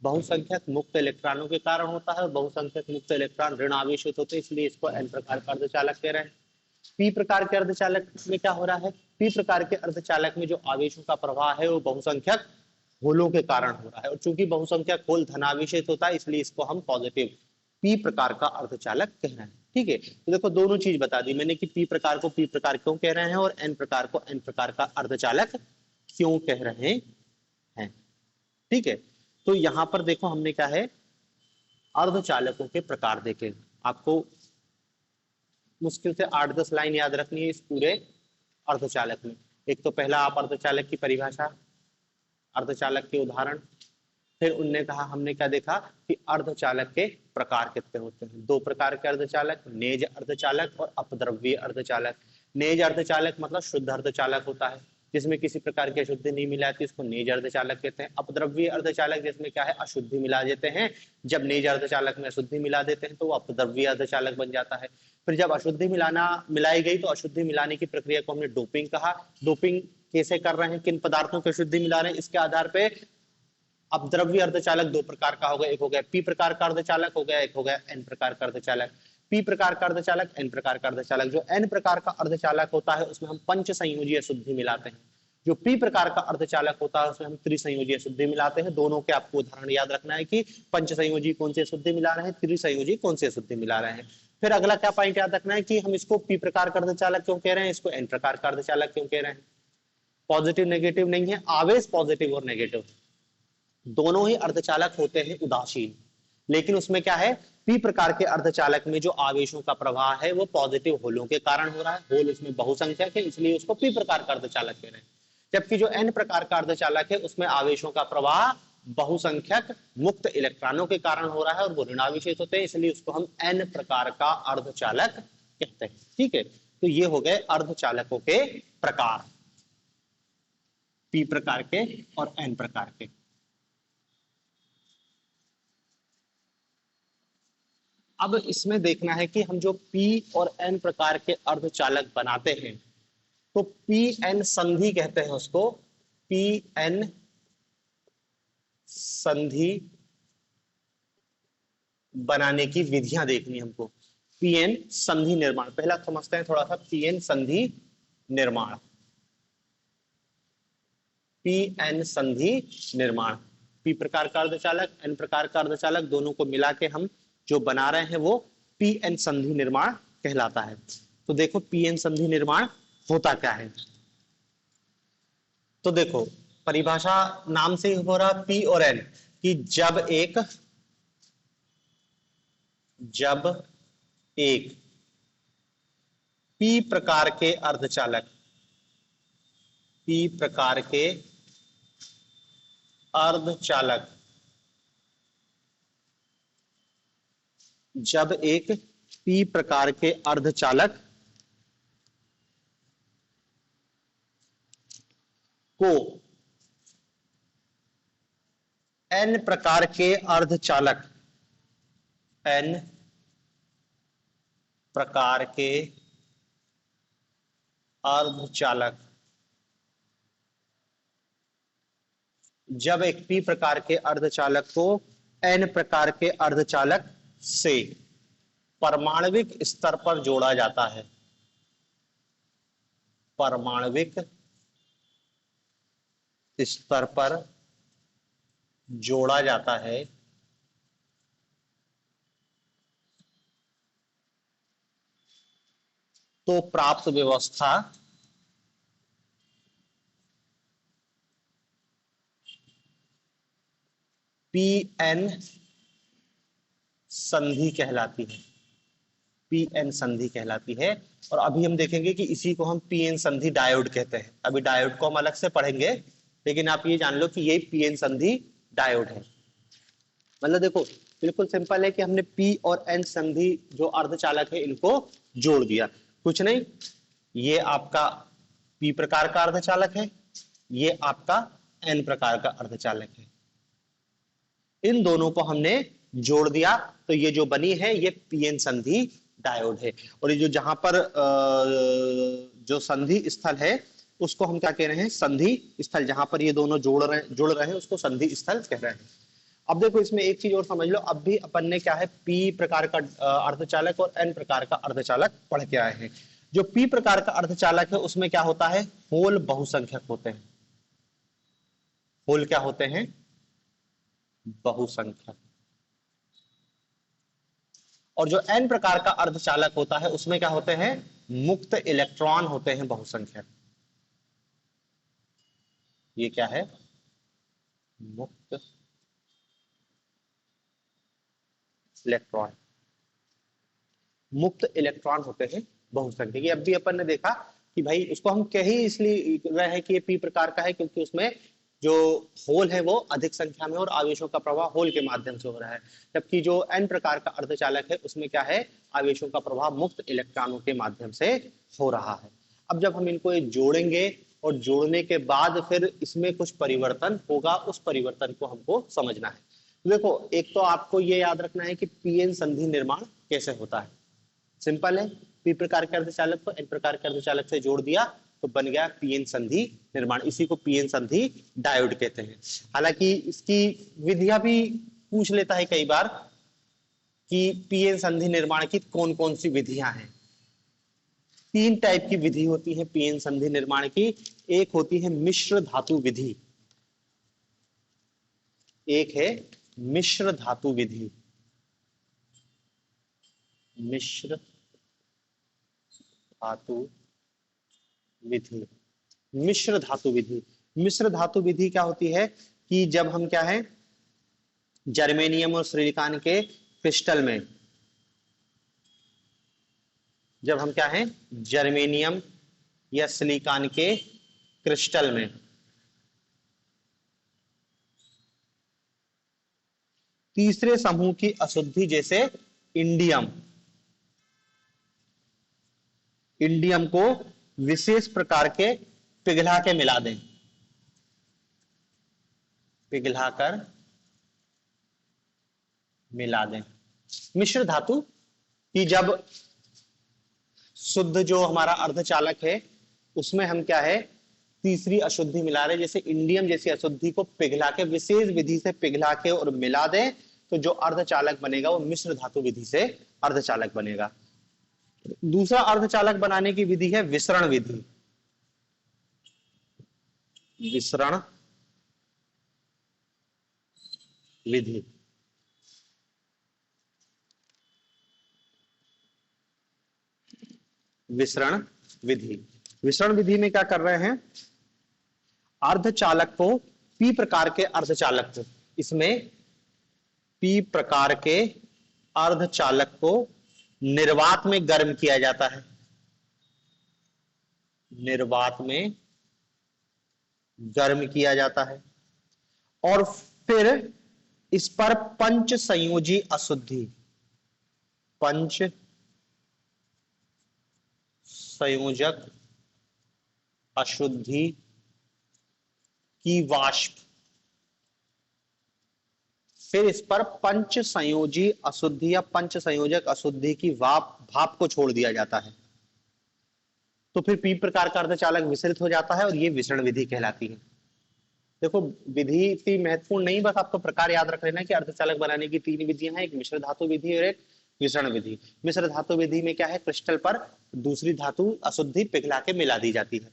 बहुसंख्यक मुक्त इलेक्ट्रॉनों के कारण होता है और बहुसंख्यक मुक्त इलेक्ट्रॉन ऋण आवेशित होते हैं, इसलिए इसको एन प्रकार का अर्धचालक कह रहे हैं। पी प्रकार के अर्धचालक में क्या हो रहा है? पी प्रकार के अर्धचालक में जो आवेशों का प्रवाह है वो बहुसंख्यक होलों के कारण हो रहा है और चूंकि बहुसंख्यक होल धनावेशित होता है इसलिए इसको हम पॉजिटिव पी प्रकार का अर्धचालक कह रहे हैं। ठीक है, तो देखो दोनों चीज बता दी मैंने कि पी प्रकार को पी प्रकार क्यों कह रहे हैं और एन प्रकार को एन प्रकार का अर्धचालक क्यों कह रहे हैं। ठीक है, तो यहां पर देखो हमने क्या है, अर्धचालकों के प्रकार देखे। आपको मुश्किल से 8-10 लाइन याद रखनी है इस पूरे अर्धचालक में। एक तो पहला आप अर्धचालक की परिभाषा, अर्धचालक के उदाहरण, फिर उनने कहा, हमने क्या देखा कि अर्धचालक के प्रकार कितने होते हैं। 2 प्रकार के अर्धचालक, नेज अर्धचालक और अपद्रव्य अर्धचालक। नेज अर्धचालक मतलब शुद्ध अर्धचालक होता है जिसमें किसी प्रकार की अशुद्धि नहीं मिलाती, इसको नेज अर्धचालक कहते हैं। अपद्रव्य अर्धचालक जिसमें क्या है, अशुद्धि मिला देते हैं। जब नेज अर्धचालक में अशुद्धि मिला देते हैं तो वो अपद्रव्य अर्धचालक बन जाता है। फिर जब अशुद्धि मिलाई गई तो अशुद्धि मिलाने की प्रक्रिया को हमने डोपिंग कहा। डोपिंग कैसे कर रहे हैं, किन पदार्थों की अशुद्धि मिला रहे हैं, इसके आधार पर अपद्रव्य अर्धचालक 2 प्रकार का हो गया, एक हो गया पी प्रकार का अर्धचालक हो गया, एक हो गया एन प्रकार का अर्धचालक। पी प्रकार का अर्धचालक, एन प्रकार का अर्धचालक। जो एन प्रकार का अर्धचालक होता है उसमें हम पंच संयोजी अशुद्धि मिलाते हैं। जो पी प्रकार का अर्धचालक होता है उसमें हम त्रिसंयोजी अशुद्धि मिलाते हैं। दोनों के आपको उदाहरण याद रखना है कि पंच संयोजी कौन सी अशुद्धि मिला रहे हैं, त्रिसंयोजी कौन सी अशुद्धि मिला रहे हैं। फिर अगला क्या पॉइंट याद रखना है कि हम इसको पी प्रकार का अर्धचालक क्यों कह रहे हैं, इसको एन प्रकार का अर्धचालक क्यों कह रहे हैं। पॉजिटिव नेगेटिव नहीं है, आवेश पॉजिटिव और नेगेटिव दोनों ही अर्धचालक होते हैं उदासीन, लेकिन उसमें क्या है, पी प्रकार के अर्धचालक में जो आवेशों का प्रवाह है वो पॉजिटिव होलों के कारण हो रहा है। होल उसमें बहुसंख्यक है इसलिए उसको पी प्रकार का अर्धचालक कह रहे हैं। जबकि जो एन प्रकार का अर्धचालक है उसमें आवेशों का प्रवाह बहुसंख्यक मुक्त इलेक्ट्रॉनों के कारण हो रहा है और वो ऋणावेशित होते हैं, इसलिए उसको हम एन प्रकार का अर्धचालक कहते हैं। ठीक है, तो ये हो गए अर्धचालकों के प्रकार, पी प्रकार के और एन प्रकार के। अब इसमें देखना है कि हम जो P और N प्रकार के अर्धचालक बनाते हैं तो Pn संधि कहते हैं उसको। Pn संधि बनाने की विधियां देखनी हमको। Pn संधि निर्माण पहला समझते हैं थोड़ा सा। Pn संधि निर्माण, Pn संधि निर्माण, P प्रकार का अर्धचालक, N प्रकार का अर्धचालक दोनों को मिला के हम जो बना रहे हैं वो Pn संधि निर्माण कहलाता है। तो देखो Pn संधि निर्माण होता क्या है, तो देखो परिभाषा नाम से ही हो रहा P और N कि जब एक P प्रकार के अर्धचालक, P प्रकार के अर्धचालक, जब एक P प्रकार के अर्धचालक को N प्रकार के अर्धचालक, N प्रकार के अर्धचालक, जब एक p प्रकार के अर्धचालक को n प्रकार के अर्धचालक से परमाणविक स्तर पर जोड़ा जाता है, परमाणविक स्तर पर जोड़ा जाता है, तो प्राप्त व्यवस्था पीएन संधि कहलाती है, पीएन संधि कहलाती है। और अभी हम देखेंगे कि इसी को हम पीएन संधि डायोड कहते हैं। अभी डायोड को हम अलग से पढ़ेंगे, लेकिन आप ये जान लो कि ये पीएन संधि डायोड है। मतलब देखो बिल्कुल सिंपल है कि हमने पी और एन संधि जो अर्धचालक है इनको जोड़ दिया, कुछ नहीं। ये आपका पी प्रकार का अर्धचालक है, ये आपका एन प्रकार का अर्धचालक है। इन दोनों को हमने जोड़ दिया तो ये जो बनी है ये पीएन संधि डायोड है। और ये जो जहां पर जो संधि स्थल है उसको हम क्या कह रहे हैं, संधि स्थल। जहां पर ये दोनों जुड़ रहे हैं उसको संधि स्थल कह रहे हैं। अब देखो इसमें एक चीज और समझ लो, अब भी अपन ने क्या है पी प्रकार का अर्धचालक और एन प्रकार का अर्धचालक पढ़ के आए हैं। जो पी प्रकार का अर्धचालक है उसमें क्या होता है, होल बहुसंख्यक होते हैं। होल क्या होते हैं, बहुसंख्यक। और जो एन प्रकार का अर्धचालक होता है उसमें क्या होते हैं, मुक्त इलेक्ट्रॉन होते हैं बहुसंख्यक। ये क्या है, मुक्त इलेक्ट्रॉन, मुक्त इलेक्ट्रॉन होते हैं बहुसंख्यक। अब भी अपन ने देखा कि भाई इसको हम कह ही इसलिए रहे हैं कि ये पी प्रकार का है क्योंकि उसमें जो होल है वो अधिक संख्या में और आवेशों का प्रवाह होल के माध्यम से हो रहा है। जबकि जो एन प्रकार का अर्धचालक है उसमें क्या है, आवेशों का प्रवाह मुक्त इलेक्ट्रॉनों के माध्यम से हो रहा है। अब जब हम इनको जोड़ेंगे और जोड़ने के बाद फिर इसमें कुछ परिवर्तन होगा, उस परिवर्तन को हमको समझना है। देखो एक तो आपको ये याद रखना है कि पीएन संधि निर्माण कैसे होता है। सिंपल है, पी प्रकार के अर्धचालक को एन प्रकार के अर्धचालक से जोड़ दिया तो बन गया पीएन संधि निर्माण। इसी को पीएन संधि डायोड कहते हैं। हालांकि इसकी विधियां भी पूछ लेता है कई बार कि पीएन संधि निर्माण की कौन कौन सी विधियां हैं। 3 टाइप की विधि होती है पीएन संधि निर्माण की। एक होती है मिश्र धातु विधि, एक है मिश्र धातु विधि, मिश्र धातु विधि, मिश्र धातु विधि। मिश्र धातु विधि क्या होती है कि जब हम क्या है जर्मेनियम और सिलिकॉन के क्रिस्टल में, जब हम क्या है जर्मेनियम या सिलिकॉन के क्रिस्टल में तीसरे समूह की अशुद्धि जैसे इंडियम, इंडियम को विशेष प्रकार के पिघला के मिला दें, पिघलाकर मिला दें। मिश्र धातु की जब शुद्ध जो हमारा अर्धचालक है उसमें हम क्या है तीसरी अशुद्धि मिला रहे, जैसे इंडियम जैसी अशुद्धि को पिघला के विशेष विधि से पिघला के और मिला दें तो जो अर्धचालक बनेगा वो मिश्र धातु विधि से अर्धचालक बनेगा। दूसरा अर्धचालक बनाने की विधि है विसरण विधि, विसरण विधि। विसरण विधि, विसरण विधि में क्या कर रहे हैं, अर्धचालक को पी प्रकार के अर्धचालक को, इसमें पी प्रकार के अर्धचालक को निर्वात में गर्म किया जाता है, निर्वात में गर्म किया जाता है और फिर इस पर पंच संयोजी अशुद्धि, पंच संयोजक अशुद्धि की वाष्प फिर इस पर पंच संयोजी अशुद्धि या पंच संयोजक अशुद्धि की भाप को छोड़ दिया जाता है, तो फिर पी प्रकार का अर्धचालक विसरित हो जाता है और ये विसरण विधि कहलाती है। देखो, विधि इतनी महत्वपूर्ण नहीं, बस आपको प्रकार याद रख लेना कि अर्धचालक बनाने की तीन विधियां हैं, एक मिश्र धातु विधि और एक विसरण विधि। मिश्र धातु विधि में क्या है, क्रिस्टल पर दूसरी धातु अशुद्धि पिघला के मिला दी जाती है।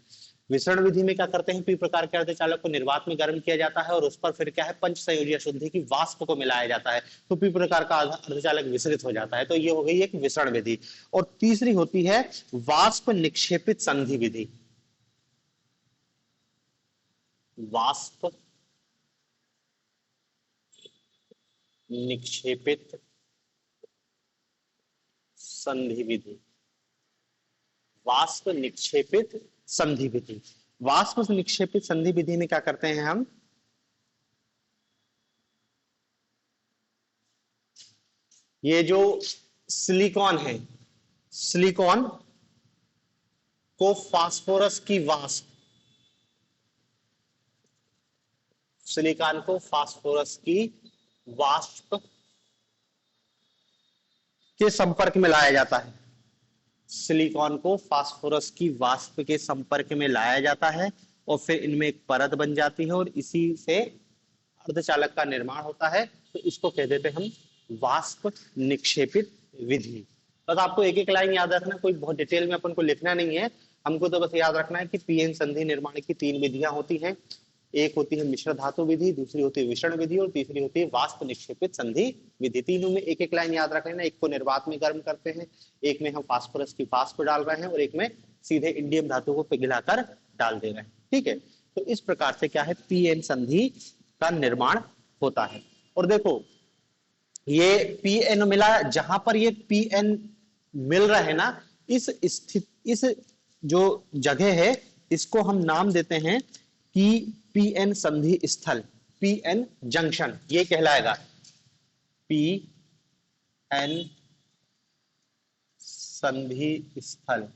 विसरण विधि में क्या करते हैं, पी प्रकार के अर्धचालक को निर्वात में गर्म किया जाता है और उस पर फिर क्या है, पंच संयोजी अशुद्धि की वाष्प को मिलाया जाता है, तो पी प्रकार का अर्धचालक विसरित हो जाता है। तो ये हो गई एक विसरण विधि। और तीसरी होती है वाष्प निक्षेपित संधि विधि। वाष्प निक्षेपित संधि विधि। वाष्प निक्षेपित संधि विधि। वाष्प निक्षेपित संधि विधि में क्या करते हैं हम, ये जो सिलिकॉन है, सिलिकॉन को फास्फोरस की वाष्प, सिलिकॉन को फास्फोरस की वाष्प के संपर्क में लाया जाता है। सिलिकॉन को फास्फोरस की वाष्प के संपर्क में लाया जाता है और फिर इनमें एक परत बन जाती है और इसी से अर्धचालक का निर्माण होता है। तो इसको कह देते हैं हम वाष्प निक्षेपित विधि। बस आपको एक एक लाइन याद रखना, कोई बहुत डिटेल में अपन को लिखना नहीं है, हमको तो बस याद रखना है कि पीएन संधि निर्माण की तीन विधियां होती हैं। एक होती है मिश्र धातु विधि, दूसरी होती है विसरण विधि और तीसरी होती है वाष्प निक्षेपित संधि विधि। तीनों में एक एक लाइन याद रख लेना, एक को निर्वात में गर्म करते हैं, एक में हम फास्फोरस की वाष्प डाल रहे हैं और एक में सीधे इंडियम धातु को पिघलाकर डाल दे रहे हैं। ठीक है, तो इस प्रकार से क्या है, पीएन संधि का निर्माण होता है। और देखो, ये पीएन मिला, जहां पर ये पीएन मिल रहा है ना, इस स्थिति, इस जो जगह है, इसको हम नाम देते हैं कि पीएन संधि स्थल, पीएन जंक्शन ये कहलाएगा। पीएन संधि स्थल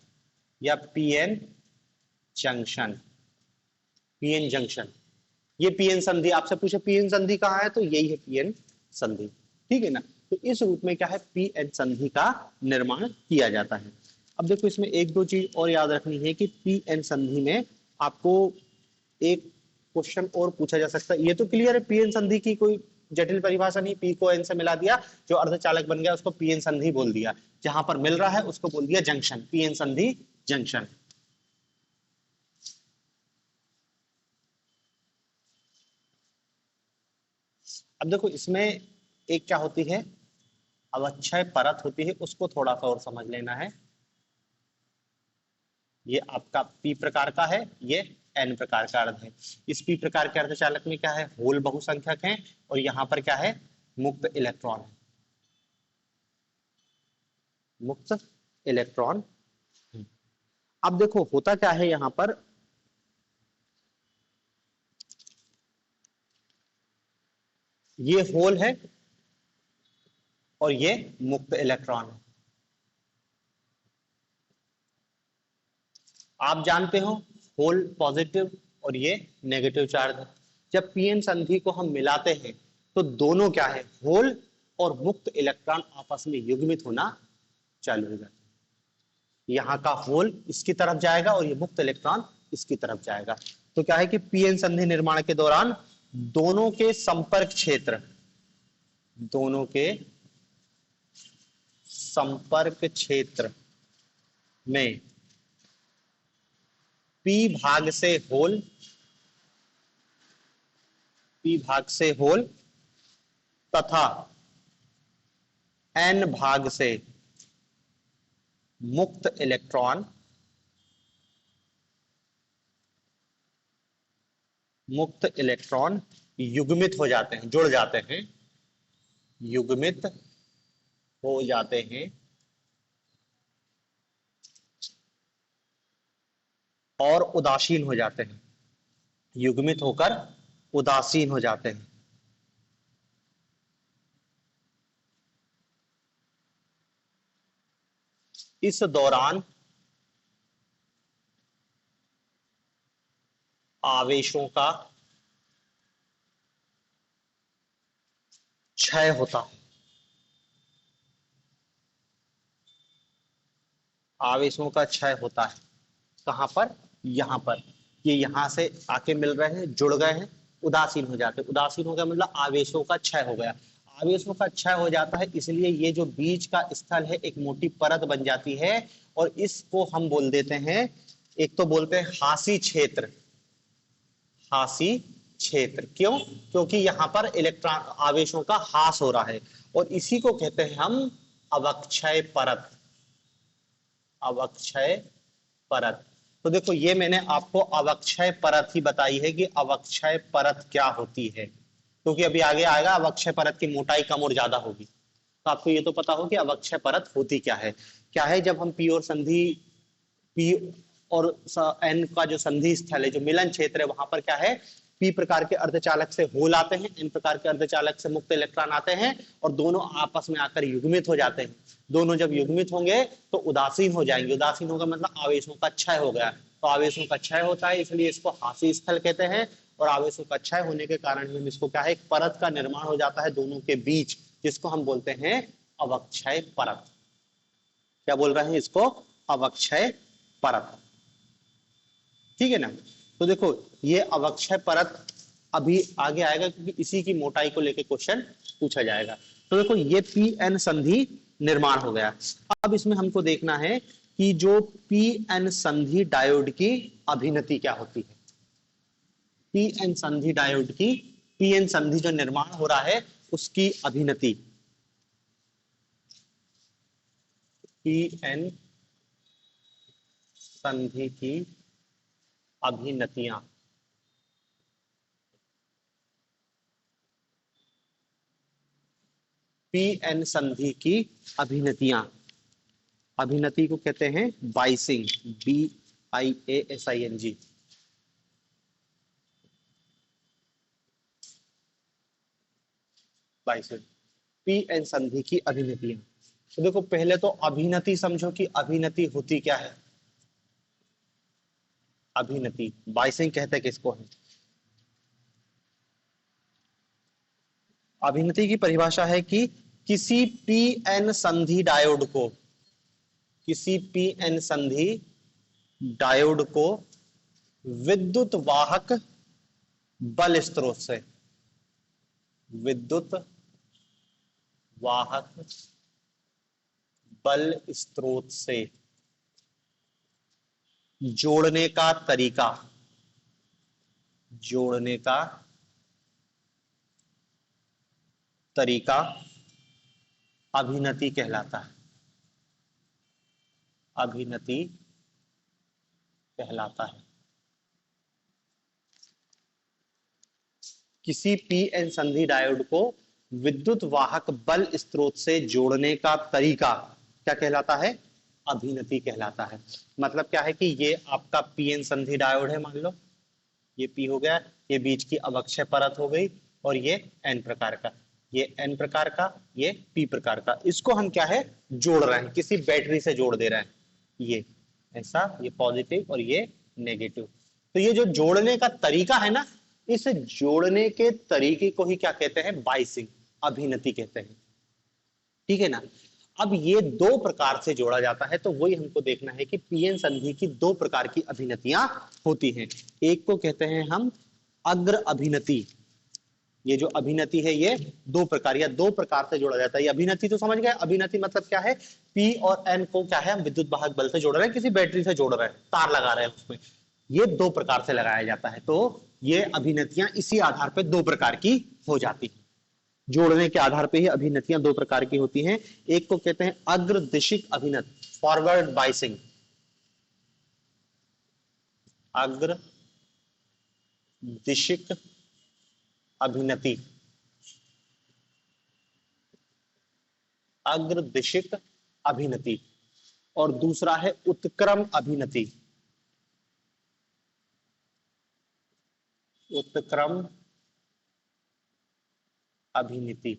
या पीएन जंक्शन, पीएन जंक्शन। ये पीएन संधि, आपसे पूछे पीएन संधि कहाँ है, तो यही है पीएन संधि। ठीक है ना, तो इस रूप में क्या है, पीएन संधि का निर्माण किया जाता है। अब देखो, इसमें एक दो चीज और याद रखनी है कि पीएन संधि में आपको एक क्वेश्चन और पूछा जा सकता है। ये तो क्लियर है, पीएन संधि की कोई जटिल परिभाषा नहीं, पी को एन से मिला दिया, जो अर्धचालक बन गया उसको पीएन संधि बोल दिया, जहां पर मिल रहा है उसको बोल दिया जंक्शन, पीएन संधि जंक्शन। अब देखो, इसमें एक क्या होती है, अवक्षय परत होती है, उसको थोड़ा सा और समझ लेना है। ये आपका पी प्रकार का है, ये एन प्रकार का अर्ध है। इस पी प्रकार के अर्धचालक में क्या है, होल बहुसंख्यक है और यहां पर क्या है, मुक्त इलेक्ट्रॉन है, मुक्त इलेक्ट्रॉन। अब देखो होता क्या है, यहां पर ये होल है और ये मुक्त इलेक्ट्रॉन है। आप जानते हो होल पॉजिटिव और ये नेगेटिव चार्ज है। जब पीएन संधि को हम मिलाते हैं तो दोनों क्या है, होल और मुक्त इलेक्ट्रॉन आपस में युग्मित होना चालू हो जाता है। यहाँ का होल इसकी तरफ जाएगा और ये मुक्त इलेक्ट्रॉन इसकी तरफ जाएगा। तो क्या है कि पीएन संधि निर्माण के दौरान दोनों के संपर्क क्षेत्र, दोनों के संपर्क क्षेत्र में पी भाग से होल, पी भाग से होल तथा एन भाग से मुक्त इलेक्ट्रॉन, मुक्त इलेक्ट्रॉन युग्मित हो जाते हैं, जुड़ जाते हैं, युग्मित हो जाते हैं और उदासीन हो जाते हैं, युग्मित होकर उदासीन हो जाते हैं। इस दौरान आवेशों का क्षय होता है। आवेशों का क्षय होता है कहां पर, यहां पर। ये यहां से आके मिल रहे हैं, जुड़ गए हैं, उदासीन हो जाते हैं। उदासीन हो गया मतलब आवेशों का क्षय हो गया। आवेशों का क्षय हो जाता है, इसलिए ये जो बीच का स्थल है एक मोटी परत बन जाती है, और इसको हम बोल देते हैं, एक तो बोलते हैं हासी क्षेत्र। हासी क्षेत्र क्यों? क्योंकि यहां पर इलेक्ट्रॉन आवेशों का हास हो रहा है, और इसी को कहते हैं हम अवक्षय परत। अवक्षय परत। तो देखो ये मैंने आपको अवक्षय परत ही बताई है कि अवक्षय परत क्या होती है, क्योंकि अभी आगे आएगा अवक्षय परत की मोटाई कम और ज्यादा होगी। तो आपको ये तो पता हो कि अवक्षय परत होती क्या है। क्या है, जब हम पी और संधि, पी और एन का जो संधि स्थल है, जो मिलन क्षेत्र है, वहां पर क्या है, पी प्रकार के अर्धचालक से होल आते हैं, एन प्रकार के अर्धचालक से मुक्त इलेक्ट्रॉन आते हैं, और दोनों आपस में आकर युग्मित हो जाते हैं। दोनों जब युग्मित होंगे तो उदासीन हो जाएंगे। उदासीन होगा मतलब आवेशों का क्षय हो गया। तो आवेशों का क्षय होता है, इसलिए इसको हासी स्थल कहते हैं। और आवेशों का क्षय होने के कारण हम इसको क्या है, एक परत का निर्माण हो जाता है दोनों के बीच, जिसको हम बोलते हैं अवक्षय परत। क्या बोल रहे हैं इसको, अवक्षय परत। ठीक है ना। तो देखो ये अवक्षय परत अभी आगे आएगा, क्योंकि इसी की मोटाई को लेकर क्वेश्चन पूछा जाएगा। तो देखो ये पी एन संधि निर्माण हो गया। अब इसमें हमको देखना है कि जो पी एन संधि डायोड की अभिनति क्या होती है। पी एन संधि डायोड की, पी एन संधि जो निर्माण हो रहा है उसकी अभिनति, पी एन संधि की अभिनतियां। पी एन संधि की अभिनतियां, अभिनति को कहते हैं biasing, BIASING। Biasing, P N संधि की अभिनतियां। तो देखो पहले तो अभिनति समझो कि अभिनति होती क्या है। अभिनति, बाइसिंग कहते किसको है। अभिनति की परिभाषा है कि किसी पी एन संधि डायोड को, किसी पी एन संधि डायोड को विद्युत वाहक बल स्रोत से, विद्युत वाहक बल स्रोत से जोड़ने का तरीका, जोड़ने का तरीका अभिनति कहलाता है। अभिनति कहलाता है। किसी पी एन संधि डायोड को विद्युत वाहक बल स्रोत से जोड़ने का तरीका क्या कहलाता है, अभिनति कहलाता है। मतलब क्या है कि ये आपका पी एन संधि डायोड है, मान लो ये पी हो गया, ये बीच की अवक्षय परत हो गई, और ये एन प्रकार का, ये एन प्रकार का, ये पी प्रकार का। इसको हम क्या है, जोड़ रहे हैं, किसी बैटरी से जोड़ दे रहे हैं। ये ऐसा, ये पॉजिटिव और ये नेगेटिव। तो ये जो जोड़ने का तरीका है ना, इस जोड़ने के तरीके को ही क्या कहते हैं, बाइसिंग, अभिनति कहते हैं। ठीक है ना। अब ये दो प्रकार से जोड़ा जाता है, तो वही हमको देखना है कि पीएन संधि की दो प्रकार की अभिनतियां होती हैं। एक को कहते हैं हम अग्र अभिनति। ये जो अभिनति है ये दो प्रकार या दो प्रकार से जोड़ा जाता है। ये अभिनति तो समझ गए, अभिनति मतलब क्या है, पी और एन को क्या है, हम विद्युत वाहक बल से जोड़ रहे हैं, किसी बैटरी से जोड़ रहे हैं, तार लगा रहे हैं उसमें। ये दो प्रकार से लगाया जाता है। तो ये अभिनतियां इसी आधार पर दो प्रकार की हो जाती है। जोड़ने के आधार पर ही अभिनतियां दो प्रकार की होती हैं। एक को कहते हैं अग्रदिशिक अभिनत, फॉरवर्ड बाइसिंग। अग्र दिशिक अभिनति, अग्रदिशिक अभिनति। और दूसरा है उत्क्रम अभिनति, उत्क्रम अभिनति,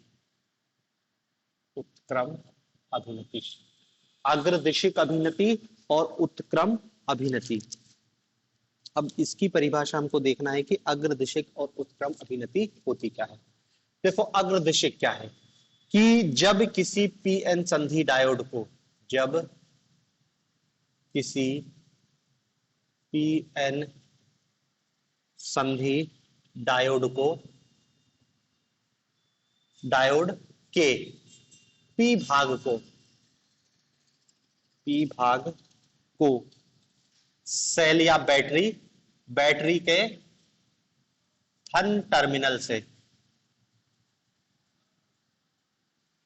उत्क्रम अभिनति। अग्रदिशिक अभिनति और उत्क्रम अभिनति। अब इसकी परिभाषा हमको देखना है कि अग्रदिशिक और उत्क्रम अभिनति होती क्या है। देखो अग्रदिशिक क्या है कि जब किसी पीएन संधि डायोड को, जब किसी पीएन संधि डायोड को, डायोड के पी भाग को, पी भाग को सेल या बैटरी, बैटरी के धन टर्मिनल से,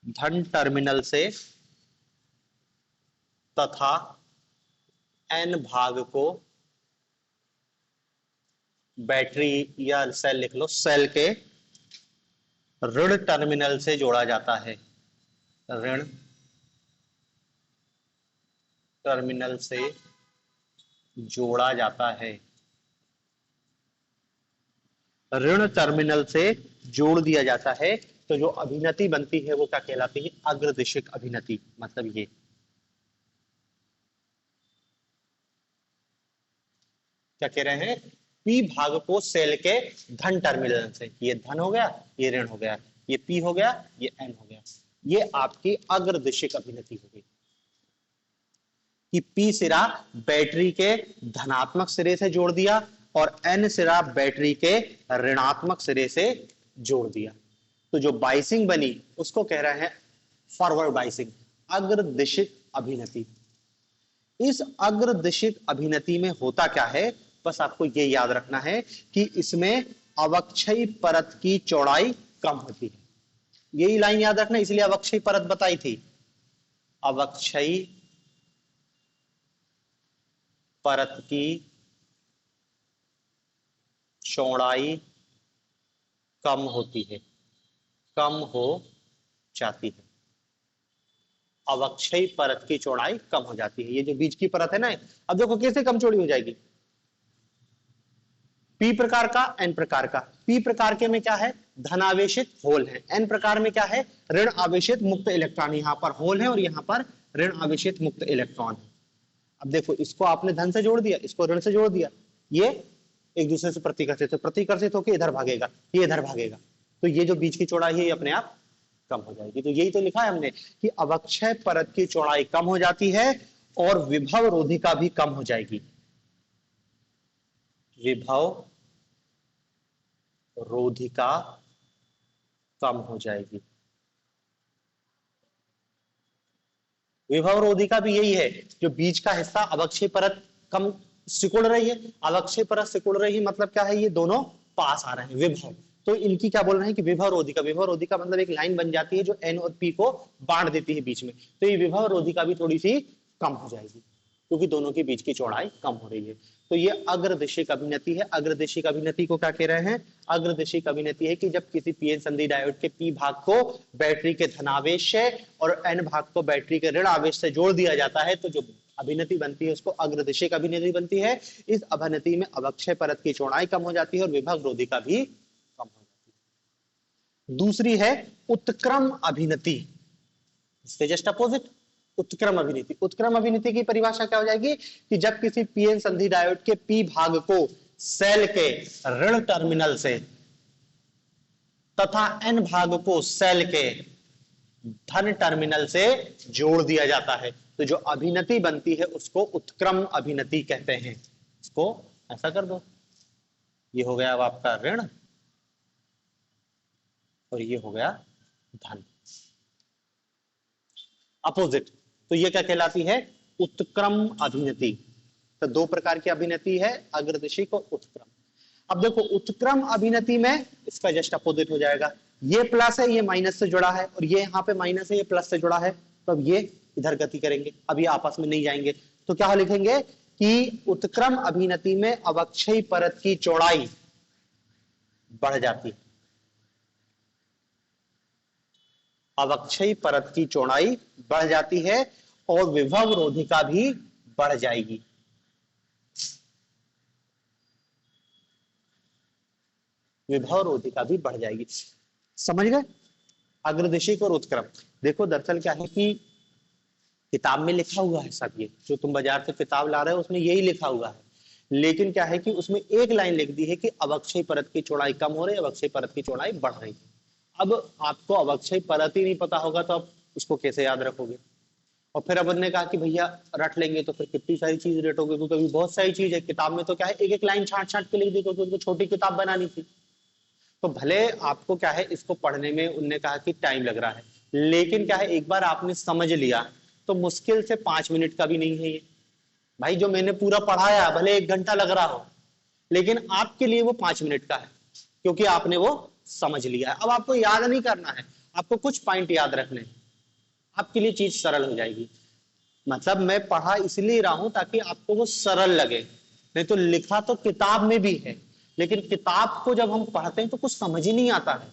धन टर्मिनल से तथा एन भाग को बैटरी या सेल लिख लो, सेल के ऋण टर्मिनल से जोड़ा जाता है, ऋण टर्मिनल से जोड़ा जाता है, ऋण टर्मिनल से जोड़ दिया जाता है। तो जो अभिनति बनती है वो क्या कहलाती है? अग्रदिशिक अभिनति। मतलब ये क्या कह रहे हैं? पी भाग को सेल के धन टर्मिनल से, ये धन हो गया, ये ऋण हो गया, ये पी हो गया, ये एन हो गया, ये आपकी अग्रदिशिक अभिनति हो गई कि पी सिरा बैटरी के धनात्मक सिरे से जोड़ दिया और एन सिरा बैटरी के ऋणात्मक सिरे से जोड़ दिया। तो जो बाइसिंग बनी उसको कह रहे हैं फॉरवर्ड बाइसिंग, अग्रदिशिक अभिनति। इस अग्रदिशिक अभिनति में होता क्या है, बस आपको ये याद रखना है कि इसमें अवक्षयी परत की चौड़ाई कम होती है। यही लाइन याद रखना, इसलिए अवक्षयी परत बताई थी। अवक्षयी परत की चौड़ाई कम होती है, कम हो जाती है। अवक्षयी परत की चौड़ाई कम हो जाती है। ये जो बीच की परत है ना, अब देखो कैसे कम चौड़ी हो जाएगी। पी प्रकार का, एन प्रकार का। पी प्रकार के में क्या है? धनावेशित होल है। एन प्रकार में क्या है? ऋण आवेशित मुक्त इलेक्ट्रॉन। यहां पर होल है और यहां पर ऋण आवेशित मुक्त इलेक्ट्रॉन है। अब देखो इसको आपने धन से जोड़ दिया, इसको ऋण से जोड़ दिया, ये एक दूसरे से प्रतिकर्षित है, प्रतिकर्षित होकर इधर भागेगा, ये इधर भागेगा, तो ये जो बीच की चौड़ाई है ये अपने आप कम हो जाएगी। तो यही तो लिखा है हमने कि अवक्षय परत की चौड़ाई कम हो जाती है और विभव रोधिका भी कम हो जाएगी। विभव रोधिका कम हो जाएगी। विभव रोधिका भी यही है, जो बीच का हिस्सा अवक्षय परत कम सिकुड़ रही है, अवक्षय परत सिकुड़ रही है, मतलब क्या है? ये दोनों पास आ रहे हैं, विभव। तो इनकी क्या बोल रहे हैं कि विभव रोधिका। विभव रोधिका मतलब एक लाइन बन जाती है जो एन और पी को बांट देती है बीच में। तो ये विभव रोधिका भी थोड़ी सी कम हो जाएगी क्योंकि दोनों के बीच की चौड़ाई कम हो रही है। तो ये अग्रदिशिक अभिनति है। अग्रदिशिक अभिनति को क्या कह रहे हैं? अग्रदिशिक अभिनति है कि जब किसी पीएन संधि डायोड के पी भाग को बैटरी के धनावेश से और एन भाग को बैटरी के ऋण आवेश से जोड़ दिया जाता है, तो जो अभिनति बनती है उसको अग्रदिशिक अभिनति बनती है। इस अभिनति में अवक्षय परत की चौड़ाई कम हो जाती है और विभव रोधिका भी कम हो जाती है। दूसरी है उत्क्रम अभिनति, इसके जस्ट अपोजिट उत्क्रम अभिनति। उत्क्रम अभिनति की परिभाषा क्या हो जाएगी कि जब किसी पीएन संधि डायोड के पी भाग को सेल के ऋण टर्मिनल से तथा एन भाग को सेल के धन टर्मिनल से जोड़ दिया जाता है, तो जो अभिनति बनती है उसको उत्क्रम अभिनति कहते हैं। इसको ऐसा कर दो, ये हो गया अब आपका ऋण और ये हो गया धन, अपोजिट। तो ये क्या कहलाती है? उत्क्रम अभिनति। तो दो प्रकार की अभिनति है, अग्रदिशिक और उत्क्रम। अब देखो उत्क्रम अभिनति में इसका जस्ट अपोजिट हो जाएगा, ये प्लस है, ये माइनस से जुड़ा है, और ये यहाँ पे माइनस है, ये प्लस से जुड़ा है, तो अब ये इधर गति करेंगे, अब ये आपस में नहीं जाएंगे। तो क्या लिखेंगे कि उत्क्रम अभिनति में अवक्षयी परत की चौड़ाई बढ़ जाती है, अवक्षयी परत की चौड़ाई बढ़ जाती है और विभव रोधिका भी बढ़ जाएगी। विभव रोधिका भी बढ़ जाएगी। समझ गए? अग्रदिशिक और उत्क्रम। देखो दरअसल क्या है कि किताब में लिखा हुआ है सब, ये जो तुम बाजार से किताब ला रहे हो उसमें यही लिखा हुआ है, लेकिन क्या है कि उसमें एक लाइन लिख दी है कि अवक्षयी परत की चौड़ाई कम हो रही है, अवक्षयी परत की चौड़ाई बढ़ रही है। अब आपको अवक्षय परत ही नहीं पता होगा तो आप उसको कैसे याद रखोगे? और फिर अपन ने कहा कि भैया रट लेंगे तो फिर कितनी सारी चीज रटोगे, क्योंकि अभी बहुत सारी चीज है। किताब में तो क्या है, एक एक लाइन छांट छांट के लिख दी, क्योंकि उनको छोटी किताब बनानी थी। तो भले आपको क्या है, इसको पढ़ने में उनने कहा कि टाइम लग रहा है, लेकिन क्या है, एक बार आपने समझ लिया तो मुश्किल से 5 मिनट का भी नहीं है ये। भाई जो मैंने पूरा पढ़ाया भले 1 घंटा लग रहा हो, लेकिन आपके लिए वो 5 मिनट का है, क्योंकि आपने वो समझ लिया है। अब आपको याद नहीं करना है, आपको कुछ पॉइंट याद रखने हैं, आपके लिए चीज सरल हो जाएगी। मतलब मैं पढ़ा इसलिए रहा हूं ताकि आपको वो सरल लगे, नहीं तो लिखा तो किताब में भी है, लेकिन किताब को जब हम पढ़ते हैं तो कुछ समझ ही नहीं आता है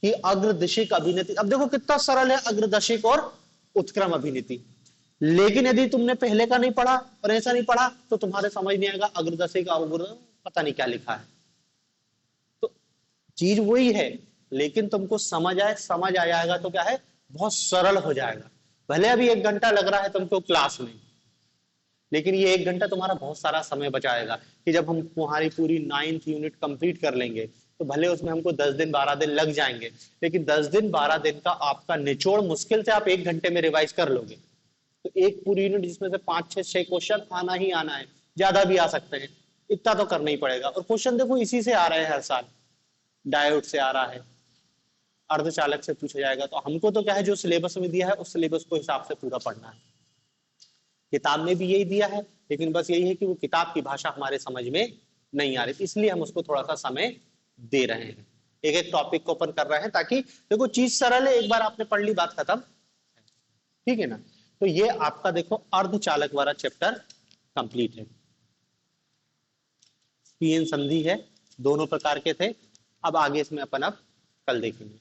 कि अग्रदशिक अभिनेत्री, अब देखो कितना सरल है अग्रदशिक और उत्क्रम अभिनेत्री। लेकिन यदि तुमने पहले का नहीं पढ़ा और ऐसा नहीं पढ़ा तो तुम्हारे समझ नहीं आएगा अग्रदशिक अवग्र पता नहीं क्या लिखा है। तो चीज वही है, लेकिन तुमको समझ आ जाएगा तो क्या है, बहुत सरल हो जाएगा। भले अभी 1 घंटा लग रहा है तुमको क्लास में, लेकिन ये 1 घंटा तुम्हारा बहुत सारा समय बचाएगा कि जब हम तुम्हारी पूरी 9th यूनिट कंप्लीट कर लेंगे तो भले उसमें हमको 10 दिन 12 दिन लग जाएंगे, लेकिन 10 दिन 12 दिन का आपका निचोड़ मुश्किल से आप 1 घंटे में रिवाइज कर लोगे। तो एक पूरी यूनिट जिसमें से 5 6 6 क्वेश्चन आना ही आना है, ज्यादा भी आ सकते हैं, इतना तो करना ही पड़ेगा। और क्वेश्चन देखो इसी से आ रहे हैं हर साल, डायोड से आ रहा है, अर्धचालक से पूछा जाएगा। तो हमको तो क्या है, जो सिलेबस में दिया है उस सिलेबस को हिसाब से पूरा पढ़ना है। किताब में भी यही दिया है, लेकिन बस यही है कि वो किताब की भाषा हमारे समझ में नहीं आ रही, इसलिए हम उसको थोड़ा सा समय दे रहे हैं, एक एक टॉपिक को ओपन कर रहे हैं, ताकि देखो चीज सरल है, एक बार आपने पढ़ ली बात खत्म, ठीक है ना। तो ये आपका देखो अर्धचालक वाला चैप्टर कंप्लीट है। पीएन संधि है, दोनों प्रकार के थे। अब आगे इसमें अपन अब कल देखेंगे।